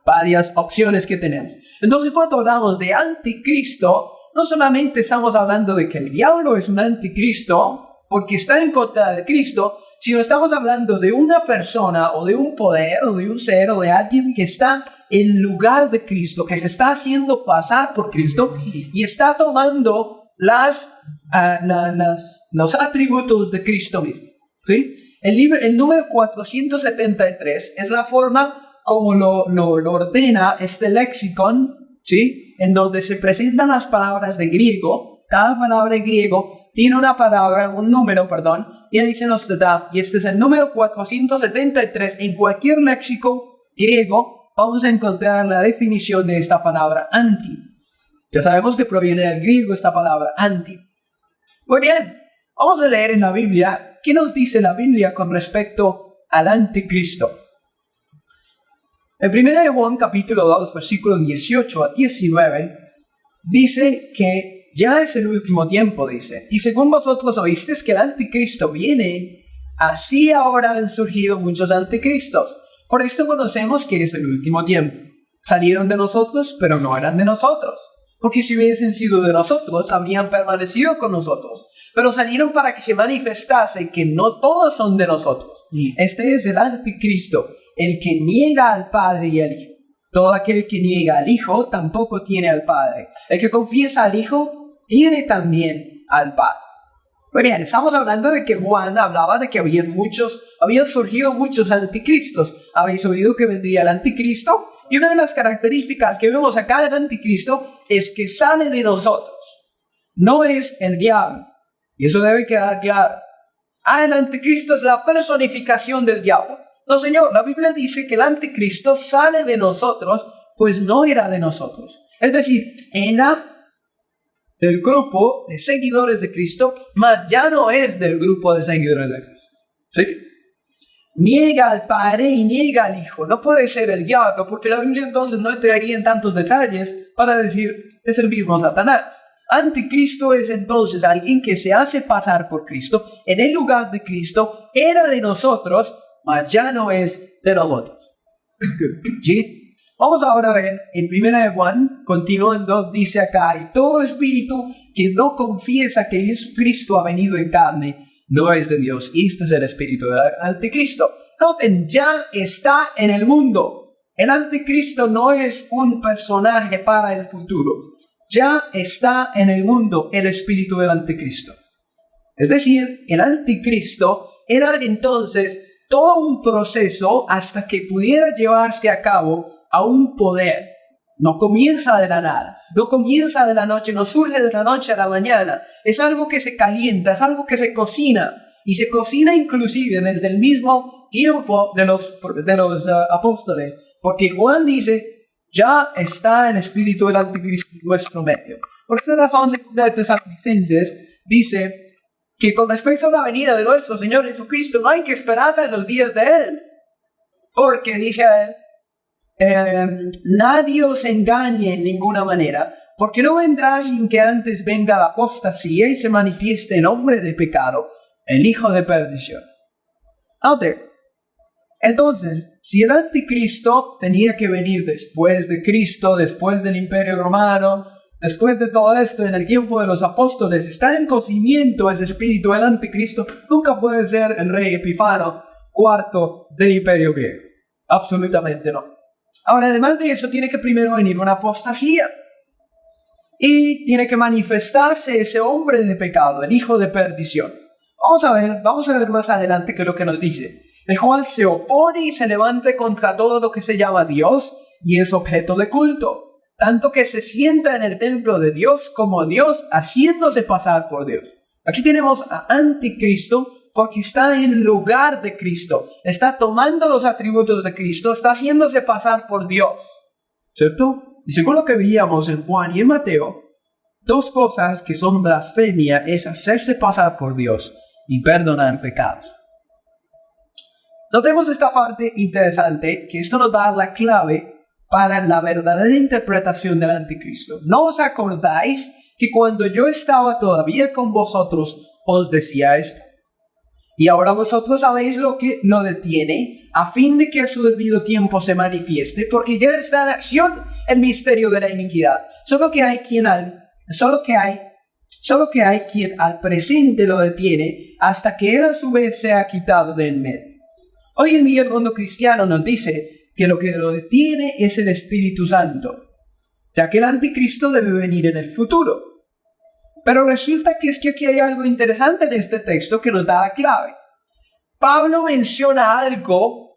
varias opciones que tenemos. Entonces, cuando hablamos de anticristo, no solamente estamos hablando de que el diablo es un anticristo, porque está en contra de Cristo, sino estamos hablando de una persona, o de un poder, o de un ser, o de alguien que está en lugar de Cristo, que se está haciendo pasar por Cristo, y está tomando los atributos de Cristo mismo. ¿Sí? El número 473 es la forma como lo ordena este léxico, ¿sí? En donde se presentan las palabras de griego. Cada palabra en griego tiene un número, y dice nos da, y este es el número 473. En cualquier léxico griego vamos a encontrar la definición de esta palabra anti. Ya sabemos que proviene del griego esta palabra anti. Muy bien, vamos a leer en la Biblia qué nos dice la Biblia con respecto al anticristo. En 1 Juan capítulo 2, versículos 18 a 19, dice que ya es el último tiempo, dice. Y según vosotros oísteis que el anticristo viene, así ahora han surgido muchos anticristos. Por esto conocemos que es el último tiempo. Salieron de nosotros, pero no eran de nosotros. Porque si hubiesen sido de nosotros, habrían permanecido con nosotros. Pero salieron para que se manifestase que no todos son de nosotros. Y este es el anticristo, el que niega al Padre y al Hijo. Todo aquel que niega al Hijo tampoco tiene al Padre. El que confiesa al Hijo tiene también al Padre. Muy bien, estamos hablando de que Juan hablaba de que habían surgido muchos anticristos. Habéis oído que vendría el anticristo. Y una de las características que vemos acá del anticristo es que sale de nosotros. No es el diablo. Y eso debe quedar claro. El anticristo es la personificación del diablo. No, señor, la Biblia dice que el anticristo sale de nosotros, pues no era de nosotros. Es decir, era del grupo de seguidores de Cristo, mas ya no es del grupo de seguidores de Cristo. ¿Sí? Niega al Padre y niega al Hijo. No puede ser el diablo, porque la Biblia entonces no entraría en tantos detalles para decir es el mismo Satanás. Anticristo es entonces alguien que se hace pasar por Cristo, en el lugar de Cristo, era de nosotros, mas ya no es de nosotros. ¿Sí? Vamos ahora a ver en 1 Juan, continuando, dice acá, y todo espíritu que no confiesa que Jesucristo ha venido en carne, no es de Dios. Y este es el espíritu del anticristo. Noten, ya está en el mundo. El anticristo no es un personaje para el futuro. Ya está en el mundo el espíritu del anticristo. Es decir, el anticristo era entonces todo un proceso hasta que pudiera llevarse a cabo a un poder. No comienza de la nada, no comienza de la noche, no surge de la noche a la mañana. Es algo que se calienta, es algo que se cocina. Y se cocina inclusive desde el mismo tiempo de los apóstoles. Porque Juan dice, ya está el espíritu del anticristo en nuestro medio. Por esta razón, de Tesalonicenses dice que con respecto a la venida de nuestro Señor Jesucristo no hay que esperar en los días de Él. Porque dice a Él, nadie os engañe en ninguna manera, porque no vendrá sin que antes venga la apostasía y se manifieste en hombre de pecado, el hijo de perdición. Entonces, si el anticristo tenía que venir después de Cristo, después del Imperio Romano, después de todo esto, en el tiempo de los apóstoles, está en cocimiento ese espíritu del anticristo, nunca puede ser el rey Epifano IV del imperio griego. Absolutamente no. Ahora, además de eso, tiene que primero venir una apostasía. Y tiene que manifestarse ese hombre de pecado, el hijo de perdición. Vamos a ver más adelante qué es lo que nos dice. El cual se opone y se levanta contra todo lo que se llama Dios y es objeto de culto. Tanto que se sienta en el templo de Dios como Dios, haciéndose pasar por Dios. Aquí tenemos a Anticristo porque está en lugar de Cristo. Está tomando los atributos de Cristo, está haciéndose pasar por Dios. ¿Cierto? Y según lo que veíamos en Juan y en Mateo, dos cosas que son blasfemia es hacerse pasar por Dios y perdonar pecados. Notemos esta parte interesante, que esto nos da la clave para la verdadera interpretación del anticristo. ¿No os acordáis que cuando yo estaba todavía con vosotros os decía esto? Y ahora vosotros sabéis lo que lo detiene, a fin de que a su debido tiempo se manifieste, porque ya está en acción el misterio de la iniquidad. Solo que hay quien al presente lo detiene, hasta que él a su vez sea quitado de en medio. Hoy en día el mundo cristiano nos dice que lo que lo detiene es el Espíritu Santo, ya que el anticristo debe venir en el futuro. Pero resulta que aquí hay algo interesante de este texto que nos da la clave. Pablo menciona algo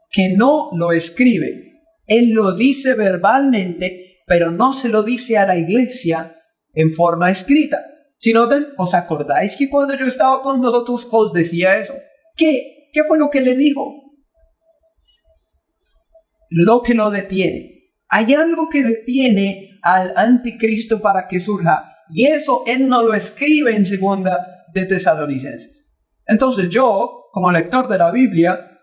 que no lo escribe. Él lo dice verbalmente, pero no se lo dice a la iglesia en forma escrita. Si notan, ¿os acordáis que cuando yo estaba con vosotros os decía eso? ¿Qué fue lo que les dijo? Lo que lo detiene. Hay algo que detiene al anticristo para que surja. Y eso él no lo escribe en 2 de Tesalonicenses. Entonces yo, como lector de la Biblia,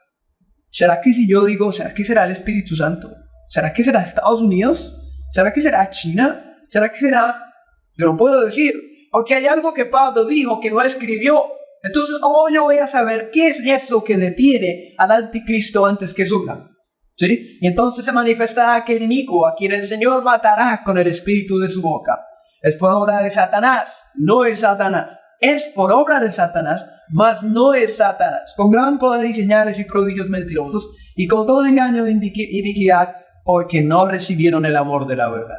¿será que si yo digo, ¿será que será el Espíritu Santo? ¿Será que será Estados Unidos? ¿Será que será China? ¿Será que será...? Yo no puedo decir, porque hay algo que Pablo dijo que no escribió. Entonces, ¿cómo yo voy a saber qué es eso que detiene al anticristo antes que surja? ¿Sí? Y entonces se manifestará aquel inicuo a quien el Señor matará con el espíritu de su boca. Es por obra de Satanás, no es Satanás. Es por obra de Satanás, mas no es Satanás. Con gran poder y señales y prodigios mentirosos, y con todo engaño de iniquidad, porque no recibieron el amor de la verdad.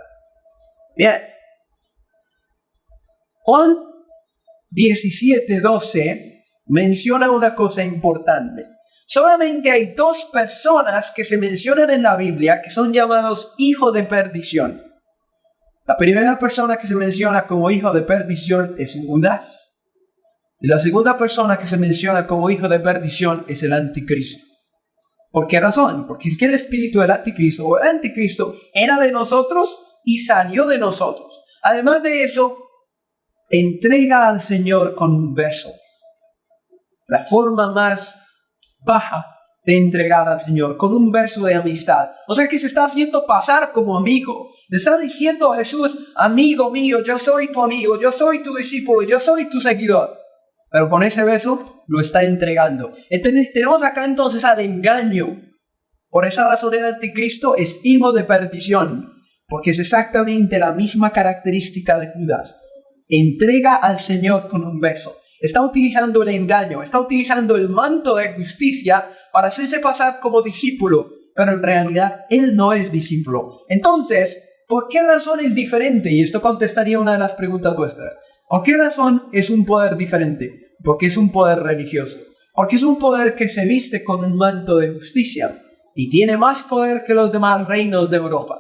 Bien. Juan 17:12 menciona una cosa importante. Solamente hay dos personas que se mencionan en la Biblia que son llamados hijos de perdición. La primera persona que se menciona como hijo de perdición es Judas. Y la segunda persona que se menciona como hijo de perdición es el anticristo. ¿Por qué razón? Porque es que el espíritu del anticristo o el anticristo era de nosotros y salió de nosotros. Además de eso, entrega al Señor con un beso. La forma más baja de entregar al Señor, con un beso de amistad. O sea que se está haciendo pasar como amigo. Le está diciendo a Jesús, amigo mío, yo soy tu amigo, yo soy tu discípulo, yo soy tu seguidor. Pero con ese beso lo está entregando. Entonces tenemos acá entonces al engaño. Por esa razón el anticristo es hijo de perdición, porque es exactamente la misma característica de Judas. Entrega al Señor con un beso. Está utilizando el engaño, está utilizando el manto de justicia para hacerse pasar como discípulo, pero en realidad él no es discípulo. Entonces, ¿por qué razón es diferente? Y esto contestaría una de las preguntas vuestras. ¿Por qué razón es un poder diferente? Porque es un poder religioso. Porque es un poder que se viste con un manto de justicia y tiene más poder que los demás reinos de Europa.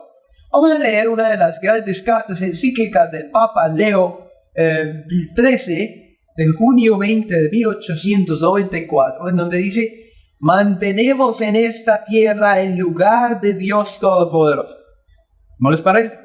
Vamos a leer una de las grandes cartas encíclicas del Papa Leo XIII, del junio 20 de 1894, en donde dice: mantenemos en esta tierra el lugar de Dios Todopoderoso. ¿No les parece?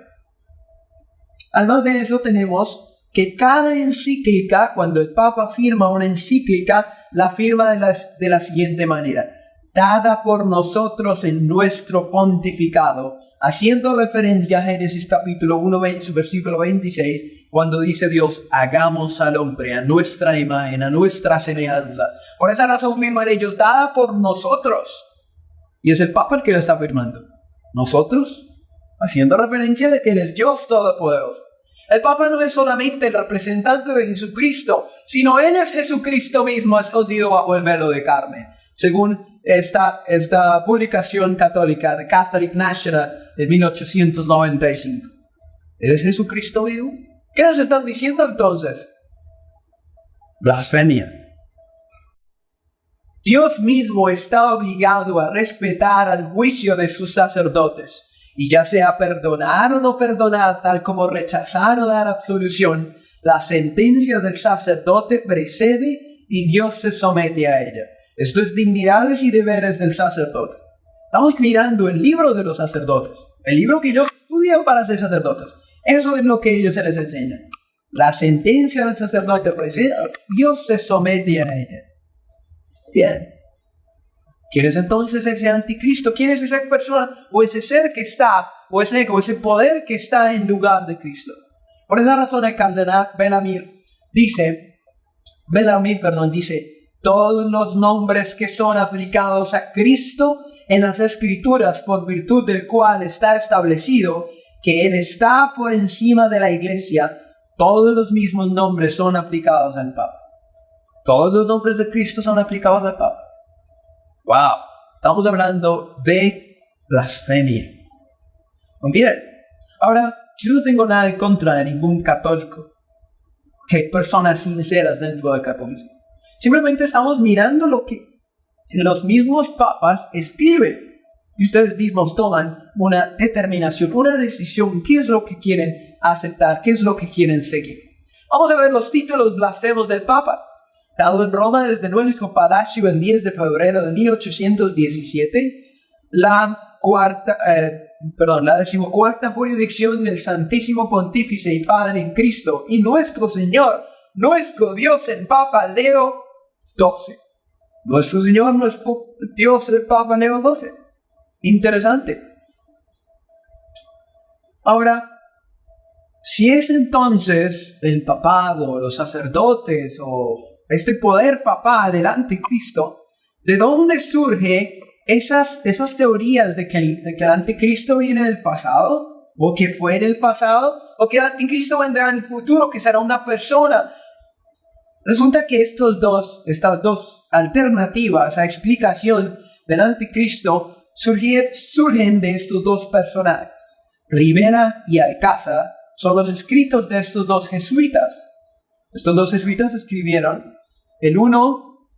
Además de eso tenemos que cada encíclica, cuando el Papa firma una encíclica, la firma de la siguiente manera: dada por nosotros en nuestro pontificado, haciendo referencia a Génesis capítulo 1, versículo 26, cuando dice Dios, hagamos al hombre a nuestra imagen, a nuestra semejanza. Por esa razón firman ellos, dada por nosotros. Y es el Papa el que lo está firmando. ¿Nosotros? haciendo referencia de que Él es Dios Todopoderoso. El Papa no es solamente el representante de Jesucristo, sino Él es Jesucristo mismo escondido bajo el velo de carne, según esta publicación católica de Catholic National de 1895. ¿Es Jesucristo vivo? ¿Qué nos están diciendo entonces? Blasfemia. Dios mismo está obligado a respetar el juicio de sus sacerdotes, y ya sea perdonar o no perdonar, tal como rechazar o dar absolución, la sentencia del sacerdote precede y Dios se somete a ella. Esto es dignidades y deberes del sacerdote. Estamos mirando el libro de los sacerdotes, el libro que ellos estudian para ser sacerdotes. Eso es lo que ellos se les enseña. La sentencia del sacerdote precede, Dios se somete a ella. Bien. ¿Quién es entonces ese anticristo? ¿Quién es esa persona o ese ser que está, o ese poder que está en lugar de Cristo? Por esa razón el cardenal Bellarmine dice, todos los nombres que son aplicados a Cristo en las Escrituras, por virtud del cual está establecido que Él está por encima de la Iglesia, todos los mismos nombres son aplicados al Papa. Todos los nombres de Cristo son aplicados al Papa. ¡Wow! Estamos hablando de blasfemia. Bien, ahora, yo no tengo nada en contra de ningún católico, que hay personas sinceras dentro del catolicismo. Simplemente estamos mirando lo que los mismos papas escriben. Y ustedes mismos toman una determinación, una decisión, qué es lo que quieren aceptar, qué es lo que quieren seguir. Vamos a ver los títulos blasfemos del Papa. Dado en Roma desde nuestro palacio el 10 de febrero de 1817, la decimocuarta jurisdicción del Santísimo Pontífice y Padre en Cristo y nuestro Señor, nuestro Dios, el Papa Leo XII. Nuestro Señor, nuestro Dios, el Papa Leo XII. Interesante. Ahora, si es entonces el papado, los sacerdotes o este poder papal del anticristo, ¿de dónde surge esas teorías de que el anticristo viene del pasado, o que fue en el pasado, o que el anticristo vendrá en el futuro, que será una persona? Resulta que estas dos alternativas a explicación del anticristo surgen de estos dos personajes. Rivera y Alcázar son los escritos de estos dos jesuitas. Estos dos jesuitas escribieron el uno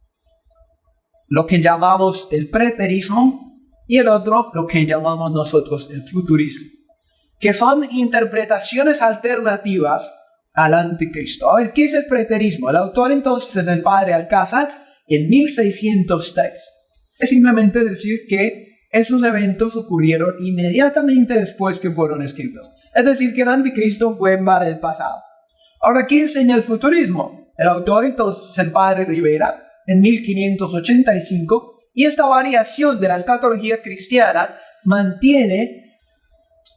lo que llamamos el preterismo y el otro lo que llamamos nosotros el futurismo, que son interpretaciones alternativas al anticristo. A ver, ¿qué es el preterismo? El autor entonces es el padre Alcázar en 1603. Es simplemente decir que esos eventos ocurrieron inmediatamente después que fueron escritos. Es decir, que el anticristo fue para el pasado. Ahora, ¿qué enseña el futurismo? El autor entonces es el padre Rivera en 1585, y esta variación de la escatología cristiana mantiene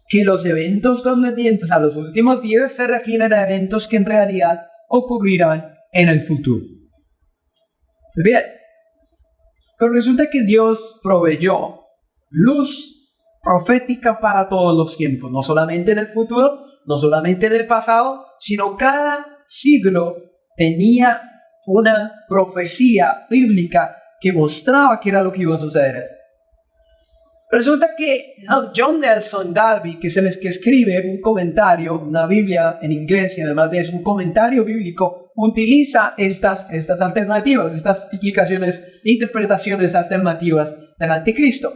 que los eventos concernientes a los últimos días se refieren a eventos que en realidad ocurrirán en el futuro. Bien, pero resulta que Dios proveyó luz profética para todos los tiempos, no solamente en el futuro, no solamente en el pasado, sino cada siglo tenía una profecía bíblica que mostraba qué era lo que iba a suceder. Resulta que John Nelson Darby, que es el que escribe un comentario, una Biblia en inglés y además de eso un comentario bíblico, utiliza estas alternativas, estas explicaciones, interpretaciones alternativas del anticristo.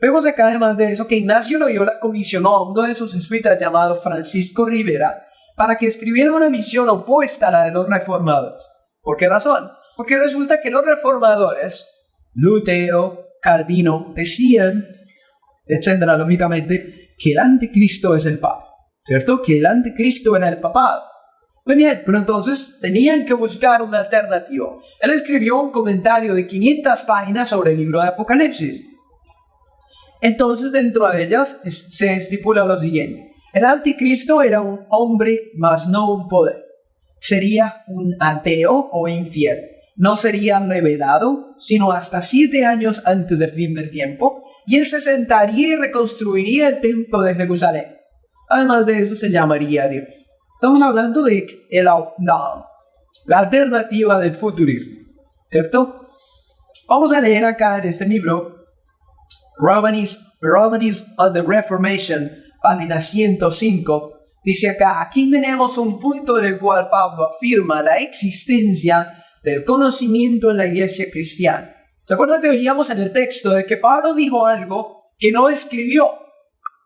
Vemos acá además de eso que Ignacio Loyola comisionó a uno de sus jesuitas llamado Francisco Rivera para que escribiera una misión opuesta a la de los reformadores. ¿Por qué razón? Porque resulta que los reformadores, Lutero, Calvino, decían, etcétera, lógicamente, que el anticristo es el Papa, ¿cierto? Que el anticristo era el papado. Muy bien, pero entonces tenían que buscar una alternativa. Él escribió un comentario de 500 páginas sobre el libro de Apocalipsis. Entonces, dentro de ellas se estipula lo siguiente. El anticristo era un hombre, mas no un poder. Sería un ateo o infiel. No sería revelado, sino hasta 7 años antes del fin del tiempo, y él se sentaría y reconstruiría el templo de Jerusalén. Además de eso se llamaría Dios. Estamos hablando de la alternativa del futurismo, ¿cierto? Vamos a leer acá en este libro, Romans of the Reformation, página 105. Dice acá, aquí tenemos un punto en el cual Pablo afirma la existencia del conocimiento en la iglesia cristiana. ¿Se acuerdan que veíamos en el texto de que Pablo dijo algo que no escribió?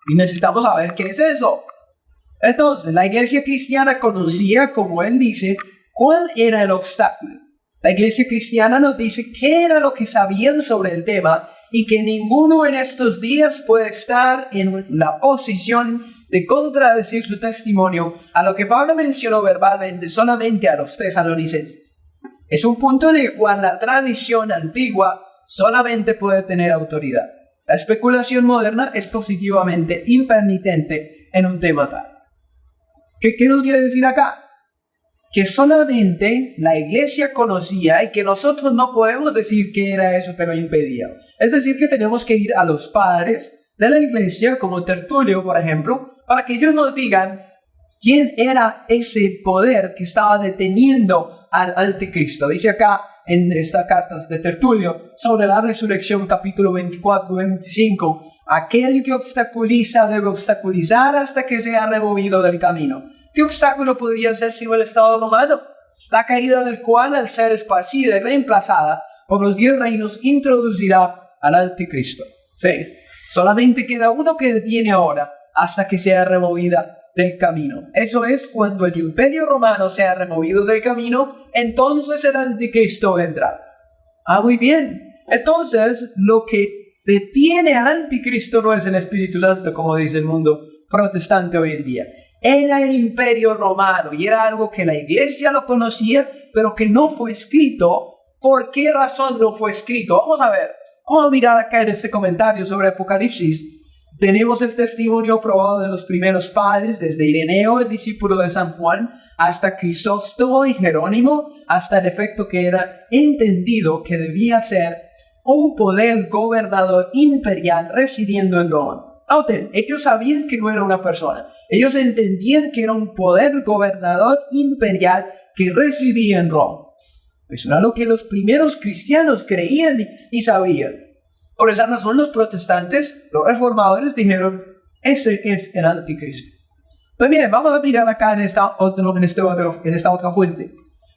Y necesitamos saber qué es eso. Entonces, la iglesia cristiana conocía, como él dice, cuál era el obstáculo. La iglesia cristiana nos dice qué era lo que sabían sobre el tema y que ninguno en estos días puede estar en la posición de contradecir su testimonio a lo que Pablo mencionó verbalmente solamente a los tesalonicenses. Es un punto en el cual la tradición antigua solamente puede tener autoridad. La especulación moderna es positivamente impermitente en un tema tal. ¿Qué nos quiere decir acá? Que solamente la iglesia conocía y que nosotros no podemos decir qué era eso que lo impedía. Es decir, que tenemos que ir a los padres de la iglesia, como Tertulio, por ejemplo, para que ellos nos digan quién era ese poder que estaba deteniendo al anticristo. Dice acá en estas cartas de Tertulio sobre la resurrección, capítulo 24-25, aquel que obstaculiza debe obstaculizar hasta que sea removido del camino. ¿Qué obstáculo podría ser sino el estado romano? La caída del cual, al ser esparcida y reemplazada por los 10 reinos, introducirá al anticristo. Sí. Solamente queda uno que detiene ahora hasta que sea removida del camino. Eso es, cuando el imperio romano sea removido del camino, entonces el anticristo vendrá. Muy bien. Entonces, lo que detiene al anticristo no es el Espíritu Santo, como dice el mundo protestante hoy en día. Era el imperio romano y era algo que la iglesia lo conocía, pero que no fue escrito. ¿Por qué razón no fue escrito? Vamos a mirar acá en este comentario sobre Apocalipsis. Tenemos el testimonio probado de los primeros padres, desde Ireneo, el discípulo de San Juan, hasta Crisóstomo y Jerónimo, hasta el efecto que era entendido que debía ser un poder gobernador imperial residiendo en Roma. Noten, ellos sabían que no era una persona. Ellos entendían que era un poder gobernador imperial que residía en Roma. Eso era lo que los primeros cristianos creían y sabían. Por esa razón los protestantes, los reformadores, dijeron, ese es el anticristo. Pues bien, vamos a mirar acá en esta otra fuente.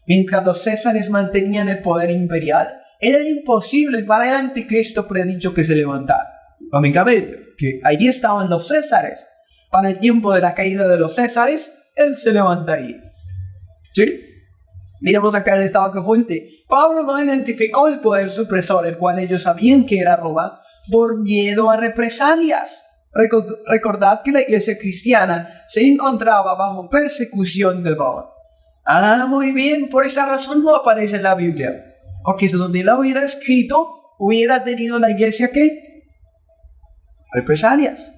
Mientras los césares mantenían el poder imperial, era imposible para el anticristo predicho que se levantara. Lógicamente, que allí estaban los césares. Para el tiempo de la caída de los césares, él se levantaría. ¿Sí? Miremos acá en esta otra fuente. Pablo no identificó el poder supresor, el cual ellos sabían que era Roma, por miedo a represalias. Recordad que la iglesia cristiana se encontraba bajo persecución de Roma. Muy bien, por esa razón no aparece en la Biblia. Porque si donde la hubiera escrito, hubiera tenido la iglesia ¿qué? Represalias.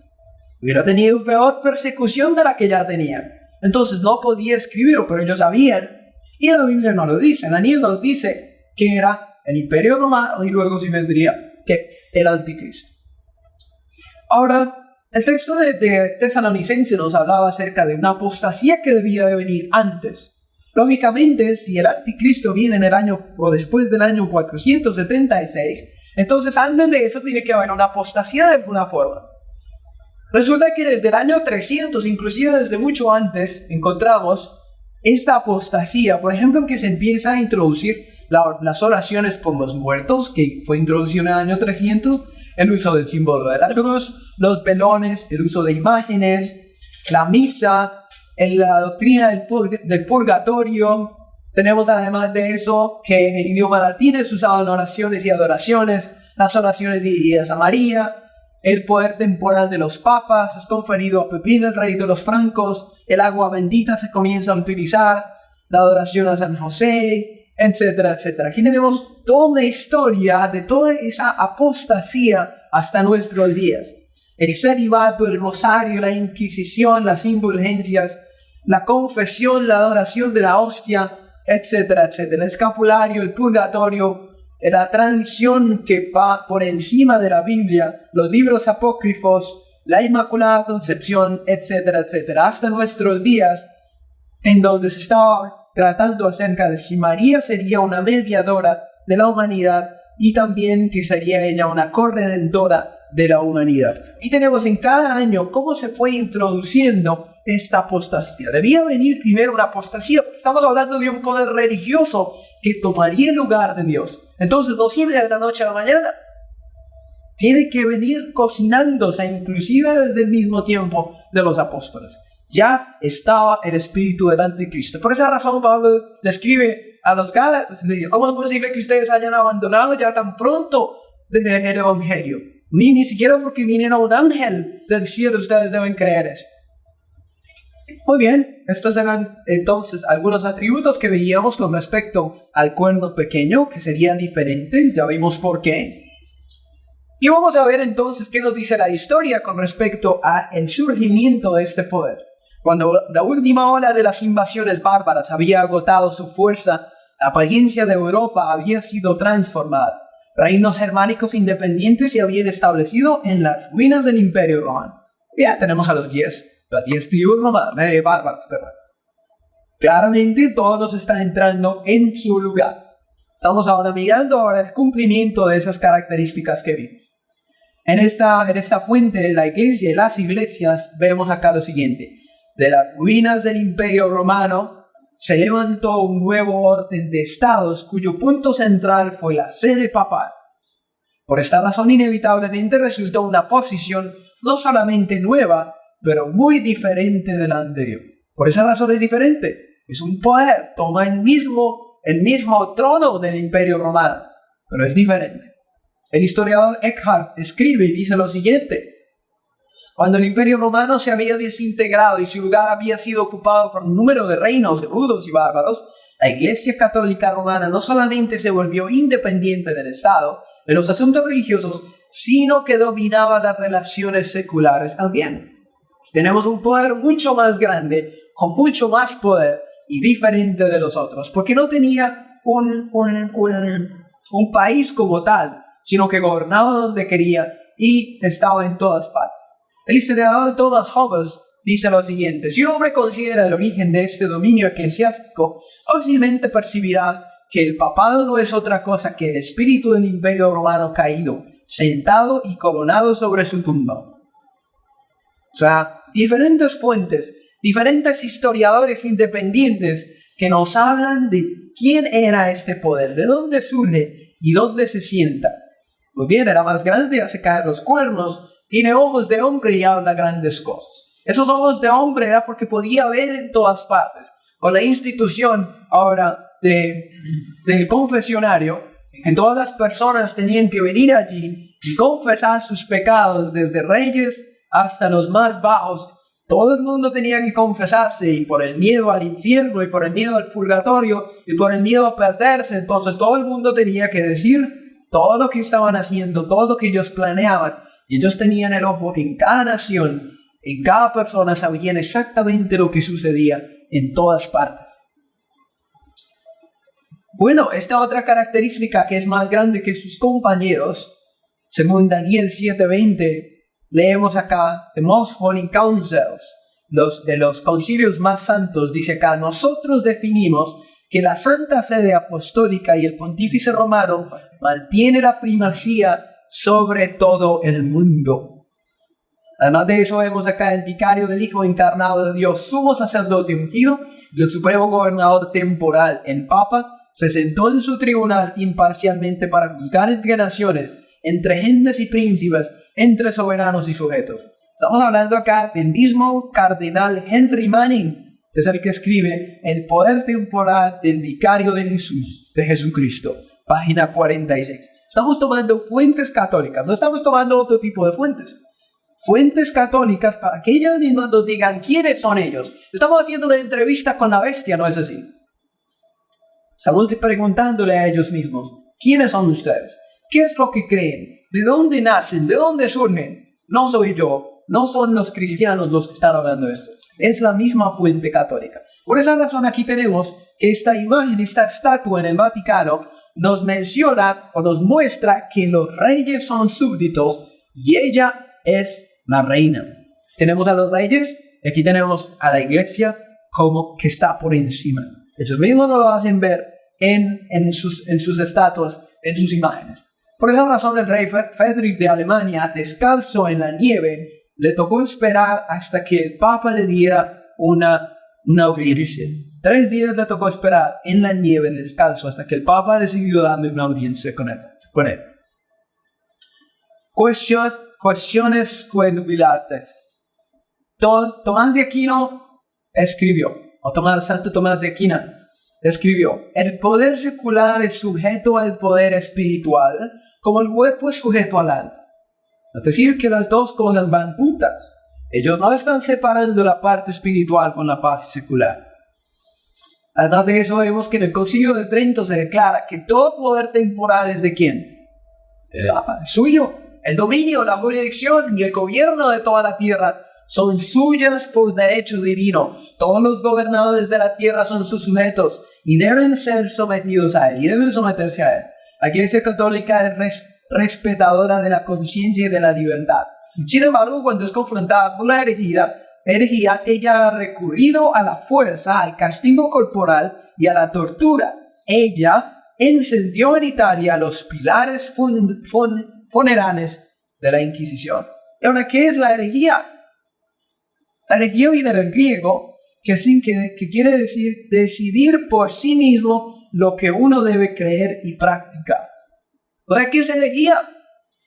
Hubiera tenido peor persecución de la que ya tenía. Entonces no podía escribirlo, pero ellos sabían. Y la Biblia no lo dice. Daniel nos dice que era el imperio romano y luego sí vendría que el anticristo. Ahora, el texto de Tesalonicenses nos hablaba acerca de una apostasía que debía de venir antes. Lógicamente, si el anticristo viene en el año o después del año 476, entonces antes de eso tiene que haber una apostasía de alguna forma. Resulta que desde el año 300, inclusive desde mucho antes, encontramos esta apostasía, por ejemplo, en que se empieza a introducir las oraciones por los muertos, que fue introducido en el año 300, el uso del símbolo de la cruz, los velones, el uso de imágenes, la misa, la doctrina del purgatorio. Tenemos además de eso que en el idioma latino se usaban oraciones y adoraciones, las oraciones dirigidas a María, el poder temporal de los papas es conferido a Pepín, el rey de los francos, el agua bendita se comienza a utilizar, la adoración a San José, etcétera, etcétera. Aquí tenemos toda una historia de toda esa apostasía hasta nuestros días. El celibato, el rosario, la inquisición, las indulgencias, la confesión, la adoración de la hostia, etcétera, etcétera. El escapulario, el purgatorio, la tradición que va por encima de la Biblia, los libros apócrifos, la Inmaculada Concepción, etcétera, etcétera, hasta nuestros días, en donde se estaba tratando acerca de si María sería una mediadora de la humanidad y también que sería ella una corredentora de la humanidad. Y tenemos en cada año cómo se fue introduciendo esta apostasía. Debía venir primero una apostasía. Estamos hablando de un poder religioso que tomaría el lugar de Dios. Entonces no siempre de la noche a la mañana. Tiene que venir cocinándose, inclusive desde el mismo tiempo de los apóstoles. Ya estaba el espíritu del anticristo. Por esa razón Pablo describe a los Gálatas, le dice: ¿cómo es posible que ustedes hayan abandonado ya tan pronto el evangelio? Ni siquiera porque viniera un ángel del cielo ustedes deben creer eso. Muy bien, estos eran entonces algunos atributos que veíamos con respecto al cuerno pequeño, que serían diferentes, ya vimos por qué. Y vamos a ver entonces qué nos dice la historia con respecto al surgimiento de este poder. Cuando la última ola de las invasiones bárbaras había agotado su fuerza, la apariencia de Europa había sido transformada. Reinos germánicos independientes se habían establecido en las ruinas del Imperio Romano. Ya tenemos a las 10 tribus romanas, bárbaras, perdón. Claramente todos están entrando en su lugar. Estamos ahora mirando ahora el cumplimiento de esas características que vimos. En esta fuente de la iglesia y las iglesias vemos acá lo siguiente. De las ruinas del Imperio Romano se levantó un nuevo orden de estados cuyo punto central fue la sede papal. Por esta razón inevitablemente resultó una posición no solamente nueva, pero muy diferente de la anterior. Por esa razón es diferente. Es un poder, toma el mismo trono del Imperio Romano, pero es diferente. El historiador Eckhart escribe y dice lo siguiente: cuando el Imperio Romano se había desintegrado y su lugar había sido ocupado por un número de reinos rudos y bárbaros, la Iglesia Católica Romana no solamente se volvió independiente del Estado, de los asuntos religiosos, sino que dominaba las relaciones seculares también. Tenemos un poder mucho más grande, con mucho más poder y diferente de los otros, porque no tenía un país como tal, sino que gobernaba donde quería y estaba en todas partes. El historiador Thomas Hobbes dice lo siguiente: si un hombre considera el origen de este dominio eclesiástico, fácilmente percibirá que el papado no es otra cosa que el espíritu del Imperio Romano caído, sentado y coronado sobre su tumba. O sea, diferentes fuentes, diferentes historiadores independientes que nos hablan de quién era este poder, de dónde surge y dónde se sienta. Pues bien, era más grande, hace caer los cuernos, tiene ojos de hombre y habla grandes cosas. Esos ojos de hombre era porque podía ver en todas partes. Con la institución ahora del confesionario, en todas las personas tenían que venir allí y confesar sus pecados, desde reyes hasta los más bajos. Todo el mundo tenía que confesarse, y por el miedo al infierno, y por el miedo al purgatorio, y por el miedo a perderse, entonces todo el mundo tenía que decir todo lo que estaban haciendo, todo lo que ellos planeaban. Y ellos tenían el ojo en cada nación, en cada persona, sabían exactamente lo que sucedía en todas partes. Bueno, esta otra característica, que es más grande que sus compañeros, según Daniel 7:20, leemos acá: The Most Holy Councils, de los concilios más santos, dice acá: nosotros definimos que la Santa Sede Apostólica y el Pontífice Romano mantiene la primacía sobre todo el mundo. Además de eso, vemos acá el vicario del Hijo encarnado de Dios, sumo sacerdote ungido y el supremo gobernador temporal, el Papa, se sentó en su tribunal imparcialmente para juzgar entre naciones, entre gentes y príncipes, entre soberanos y sujetos. Estamos hablando acá del mismo cardenal Henry Manning, que es el que escribe El poder temporal del vicario de Jesús, de Jesucristo, página 46. Estamos tomando fuentes católicas, no estamos tomando otro tipo de fuentes. Fuentes católicas para que ellos mismos nos digan quiénes son ellos. Estamos haciendo una entrevista con la bestia, ¿no es así? Estamos preguntándole a ellos mismos: ¿quiénes son ustedes? ¿Qué es lo que creen? ¿De dónde nacen? ¿De dónde surgen? No soy yo, no son los cristianos los que están hablando de esto. Es la misma fuente católica. Por esa razón aquí tenemos esta imagen, esta estatua en el Vaticano, nos menciona o nos muestra que los reyes son súbditos y ella es la reina. Tenemos a los reyes y aquí tenemos a la iglesia como que está por encima. Ellos mismos nos lo hacen ver en sus estatuas, en sus imágenes. Por esa razón el rey Friedrich de Alemania, descalzo en la nieve, le tocó esperar hasta que el Papa le diera una audiencia. 3 días le tocó esperar en la nieve, descalzo, hasta que el Papa decidió darle una audiencia con él. Cuestiones cuenubilates. Tomás de Aquino escribió, Santo Tomás de Aquino escribió: el poder secular es sujeto al poder espiritual, como el cuerpo es sujeto al alma. Es decir, que las dos cosas van juntas. Ellos no están separando la parte espiritual con la parte secular. Además de eso, vemos que en el Concilio de Trento se declara que todo poder temporal es de ¿quién? Suyo. El dominio, la jurisdicción y el gobierno de toda la tierra son suyas por derecho divino. Todos los gobernadores de la tierra son sus sujetos y deben ser sometidos a él, y deben someterse a él. La Iglesia Católica es respetadora de la conciencia y de la libertad. Sin embargo, cuando es confrontada con la herejía, ella ha recurrido a la fuerza, al castigo corporal y a la tortura. Ella encendió en Italia los pilares funerales de la Inquisición. ¿Y ahora qué es la herejía? La herejía viene del griego, que quiere decir decidir por sí mismo lo que uno debe creer y practicar. ¿Para qué es herejía?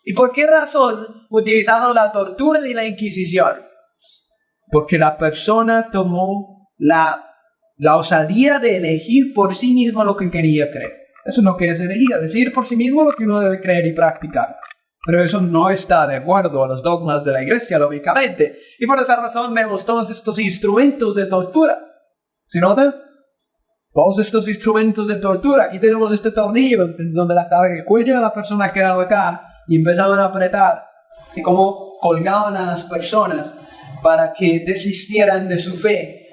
¿Y por qué razón utilizaron la tortura y la Inquisición? Porque la persona tomó la osadía de elegir por sí mismo lo que quería creer. Eso no es herejía, decidir por sí mismo lo que uno debe creer y practicar. Pero eso no está de acuerdo a los dogmas de la Iglesia, lógicamente. Y por esa razón vemos todos estos instrumentos de tortura. ¿Sí notan? Todos estos instrumentos de tortura. Aquí tenemos este tornillo donde el cuello de la persona quedaba acá y empezaban a apretar. Y como colgaban a las personas para que desistieran de su fe.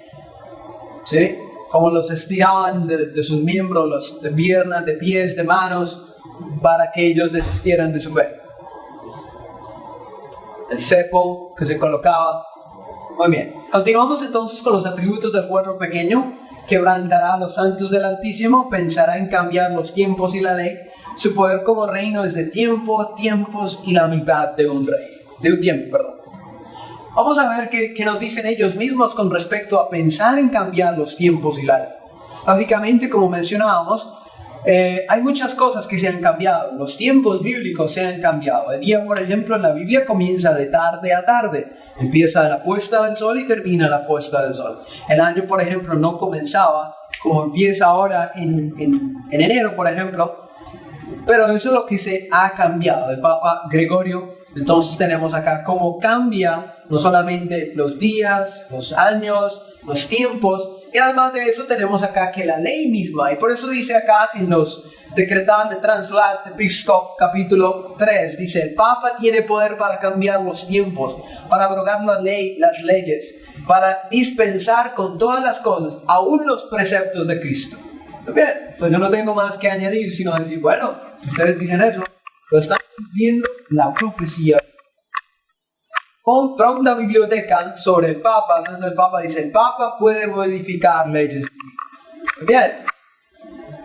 ¿Sí? Como los estiraban de sus miembros, de piernas, de pies, de manos, para que ellos desistieran de su fe. El cepo que se colocaba. Muy bien. Continuamos entonces con los atributos del cuerpo pequeño. Quebrantará a los santos del Altísimo, pensará en cambiar los tiempos y la ley. Su poder como reino es de tiempos y la mitad de un tiempo. Vamos a ver qué nos dicen ellos mismos con respecto a pensar en cambiar los tiempos y la ley. Básicamente, como mencionábamos, hay muchas cosas que se han cambiado. Los tiempos bíblicos se han cambiado. El día, por ejemplo, en la Biblia comienza de tarde a tarde. Empieza la puesta del sol y termina la puesta del sol. El año, por ejemplo, no comenzaba como empieza ahora en enero, por ejemplo. Pero eso es lo que se ha cambiado. El Papa Gregorio, entonces tenemos acá cómo cambia no solamente los días, los años, los tiempos. Y además de eso tenemos acá que la ley misma, y por eso dice acá en los Decretales de Translat Episcop capítulo 3, dice: el Papa tiene poder para cambiar los tiempos, para abrogar las leyes, para dispensar con todas las cosas, aún los preceptos de Cristo. Bien, pues yo no tengo más que añadir, sino decir, bueno, si ustedes dicen eso, lo están viendo la profecía. Compra una biblioteca sobre el Papa, donde el Papa dice: el Papa puede modificar leyes. Bien.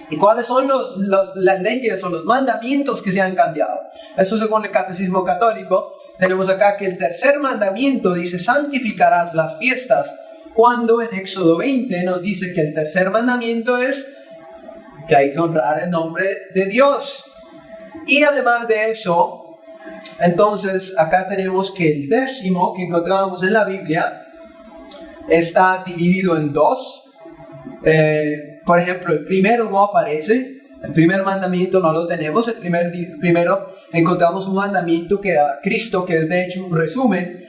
¿Y cuáles son las leyes o los mandamientos que se han cambiado? Eso según el Catecismo Católico. Tenemos acá que el tercer mandamiento dice: santificarás las fiestas. Cuando en Éxodo 20 nos dice que el tercer mandamiento es que hay que honrar el nombre de Dios. Y además de eso, entonces, acá tenemos que el 10º que encontramos en la Biblia está dividido en 2. Por ejemplo, el primero no aparece, el primer mandamiento no lo tenemos. El primero encontramos un mandamiento que da Cristo, que es de hecho un resumen.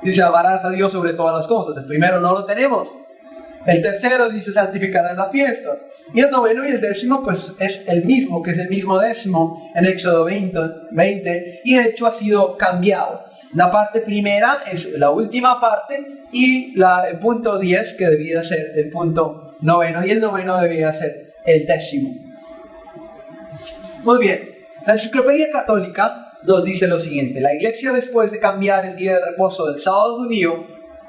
Dice: amarás a Dios sobre todas las cosas. El primero no lo tenemos. El tercero dice: santificarás las fiestas. Y el noveno y el 10º pues es el mismo, que es el mismo 10º en Éxodo 20, y de hecho ha sido cambiado. La parte primera es la última parte y el punto 10 que debía ser el punto noveno, y el noveno debía ser el 10º. Muy bien. La Enciclopedia Católica nos dice lo siguiente. La Iglesia, después de cambiar el día de reposo del sábado judío,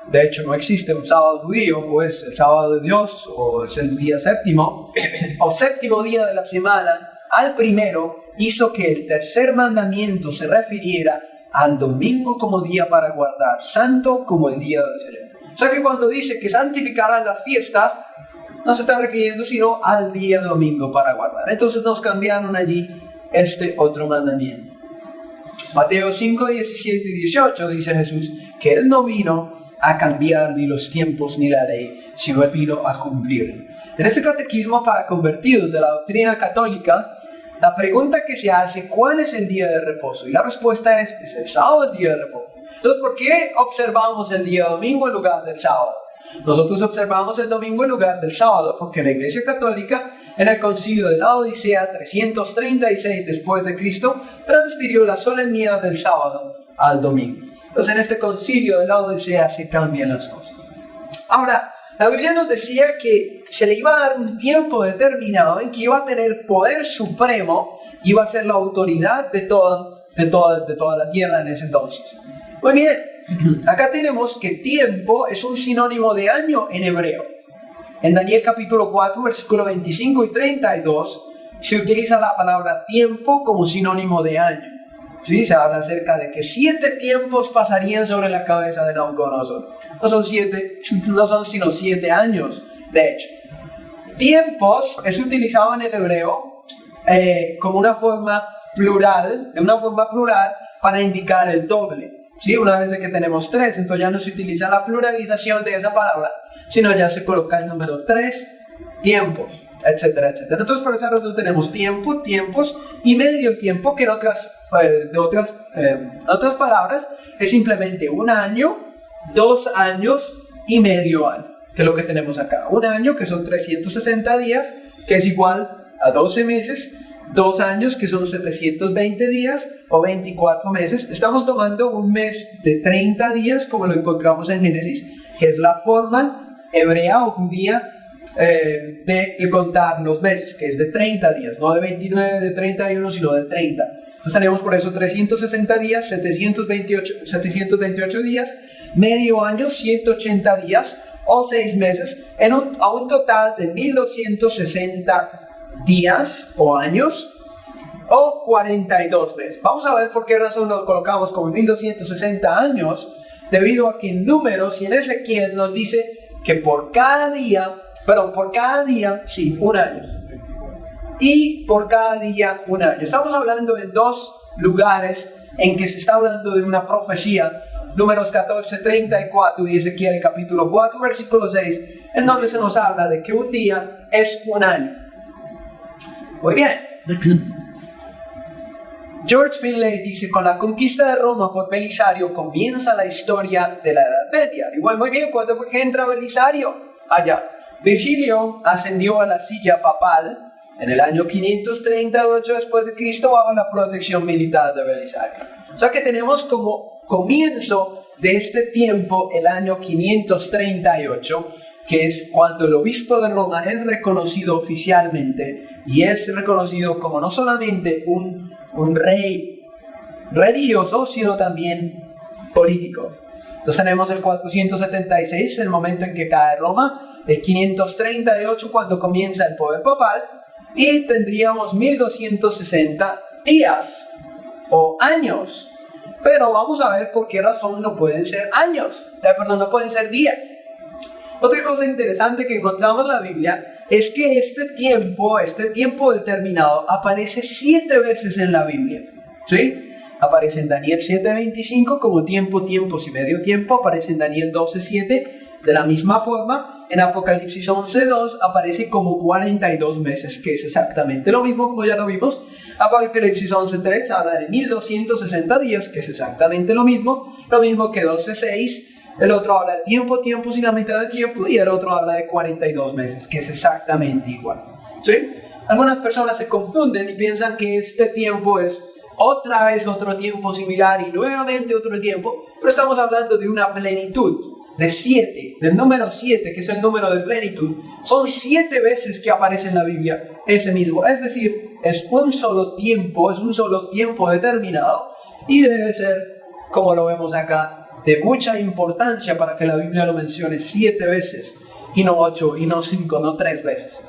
de hecho no existe un sábado judío, o es el sábado de Dios, o es el día séptimo, o séptimo día de la semana, al primero, hizo que el tercer mandamiento se refiriera al domingo como día para guardar, santo como el día del Señor. O sea que cuando dice que santificarán las fiestas, no se está refiriendo sino al día domingo para guardar. Entonces nos cambiaron allí este otro mandamiento. Mateo 5, 17 y 18 dice Jesús que Él no vino a cambiar ni los tiempos ni la ley, sino vino a cumplir. En este catequismo para convertidos de la doctrina católica, la pregunta que se hace, ¿cuál es el día de reposo? Y la respuesta es el sábado, el día de reposo. Entonces, ¿por qué observamos el día domingo en lugar del sábado? Nosotros observamos el domingo en lugar del sábado, porque la Iglesia Católica, en el Concilio de la Odisea 336 después de Cristo, transfirió la solemnidad del sábado al domingo. Entonces, en este Concilio de la Odisea se cambian las cosas. Ahora, la Biblia nos decía que se le iba a dar un tiempo determinado en que iba a tener poder supremo, iba a ser la autoridad de toda la tierra en ese entonces. Muy bien, acá tenemos que tiempo es un sinónimo de año en hebreo. En Daniel capítulo 4, versículo 25 y 32, se utiliza la palabra tiempo como sinónimo de año. ¿Sí? Se habla acerca de que 7 tiempos pasarían sobre la cabeza de Nabucodonosor. No son sino 7 años, de hecho. Tiempos es utilizado en el hebreo como una forma plural, para indicar el doble. ¿Sí? Una vez que tenemos 3, entonces ya no se utiliza la pluralización de esa palabra, sino ya se coloca el número 3, tiempos, etcétera, etcétera. Entonces por esa razón tenemos tiempo, tiempos y medio tiempo, que en otras palabras es simplemente un año, 2 años y medio año, que es lo que tenemos acá. Un año, que son 360 días, que es igual a 12 meses, 2 años, que son 720 días, o 24 meses. Estamos tomando un mes de 30 días, como lo encontramos en Génesis, que es la forma hebrea o judía de contar los meses, que es de 30 días, no de 29, de 31, sino de 30. Entonces tenemos por eso 360 días, 728 días, medio año, 180 días, o 6 meses, a un total de 1260 días o años, o 42 meses. Vamos a ver por qué razón lo colocamos como 1260 años, debido a que en Números y en Ezequiel nos dice que por cada día, un año. Y por cada día, un año. Estamos hablando en 2 lugares en que se está hablando de una profecía. Números 14, 34 y Ezequiel capítulo 4, versículo 6, en donde se nos habla de que un día es un año. Muy bien. George Finlay dice, con la conquista de Roma por Belisario comienza la historia de la Edad Media. Igual, muy bien, ¿cuándo fue que entra Belisario? Allá. Virgilio ascendió a la silla papal en el año 538 después de Cristo bajo la protección militar de Belisario. O sea que tenemos como comienzo de este tiempo el año 538, que es cuando el obispo de Roma es reconocido oficialmente y es reconocido como no solamente un rey religioso, sino también político. Entonces tenemos el 476, el momento en que cae Roma, el 538 cuando comienza el poder papal, y tendríamos 1260 días o años. Pero vamos a ver por qué razón no pueden ser años, no pueden ser días. Otra cosa interesante que encontramos en la Biblia es que este tiempo determinado aparece 7 veces en la Biblia. ¿Sí? Aparece en Daniel 7:25 como tiempo, tiempos y medio tiempo. Aparece en Daniel 12:7 de la misma forma. En Apocalipsis 11:2 aparece como 42 meses, que es exactamente lo mismo, como ya lo vimos. Apocalipsis 11:3 habla de 1260 días, que es exactamente lo mismo que 12:6. El otro habla de tiempo, tiempos y la mitad de tiempo, y el otro habla de 42 meses, que es exactamente igual. ¿Sí? Algunas personas se confunden y piensan que este tiempo es otra vez otro tiempo similar y nuevamente otro tiempo, pero estamos hablando de una plenitud de 7, del número 7, que es el número de plenitud. Son 7 veces que aparece en la Biblia ese mismo, es decir, es un solo tiempo determinado y debe ser, como lo vemos acá, de mucha importancia para que la Biblia lo mencione 7 veces y no 8, y no 5, no 3 veces.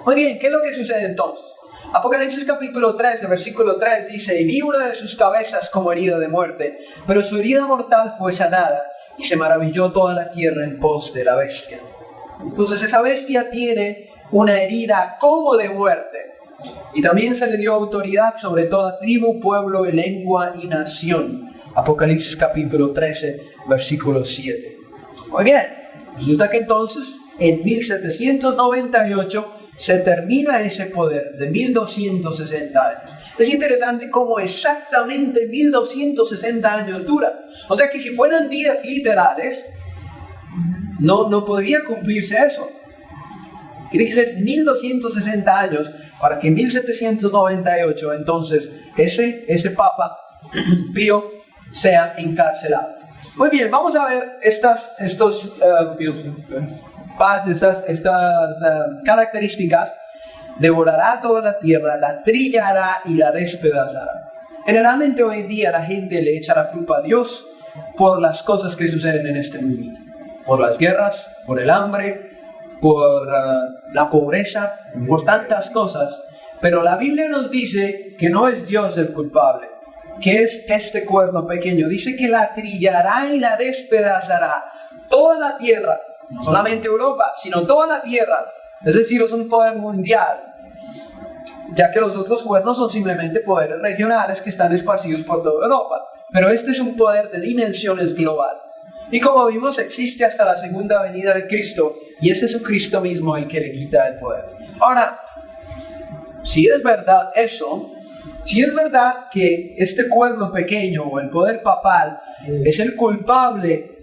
Muy bien, ¿qué es lo que sucede entonces? Apocalipsis capítulo 13, versículo 3 dice: y vi una de sus cabezas como herida de muerte, pero su herida mortal fue sanada, y se maravilló toda la tierra en pos de la bestia. Entonces esa bestia tiene una herida como de muerte, y también se le dio autoridad sobre toda tribu, pueblo, lengua y nación. Apocalipsis capítulo 13, versículo 7. Muy bien, resulta que entonces en 1798 se termina ese poder de 1260 años. Es interesante cómo exactamente 1260 años dura. O sea que si fueran días literales, no podría cumplirse eso. Tiene que ser 1260 años para que en 1798 entonces ese Papa Pío sea encarcelado. Muy bien, vamos a ver estas características. Devorará toda la tierra, la trillará y la despedazará. Generalmente hoy en día la gente le echa la culpa a Dios por las cosas que suceden en este mundo. Por las guerras, por el hambre, por la pobreza, por tantas cosas. Pero la Biblia nos dice que no es Dios el culpable, que es este cuerno pequeño. Dice que la trillará y la despedazará. Toda la tierra, no solamente Europa, sino toda la tierra. Es decir, es un poder mundial, ya que los otros cuernos son simplemente poderes regionales que están esparcidos por toda Europa. Pero este es un poder de dimensiones globales. Y como vimos, existe hasta la segunda venida de Cristo, y es Jesucristo mismo el que le quita el poder. Ahora, si es verdad eso, si es verdad que este cuerno pequeño o el poder papal es el culpable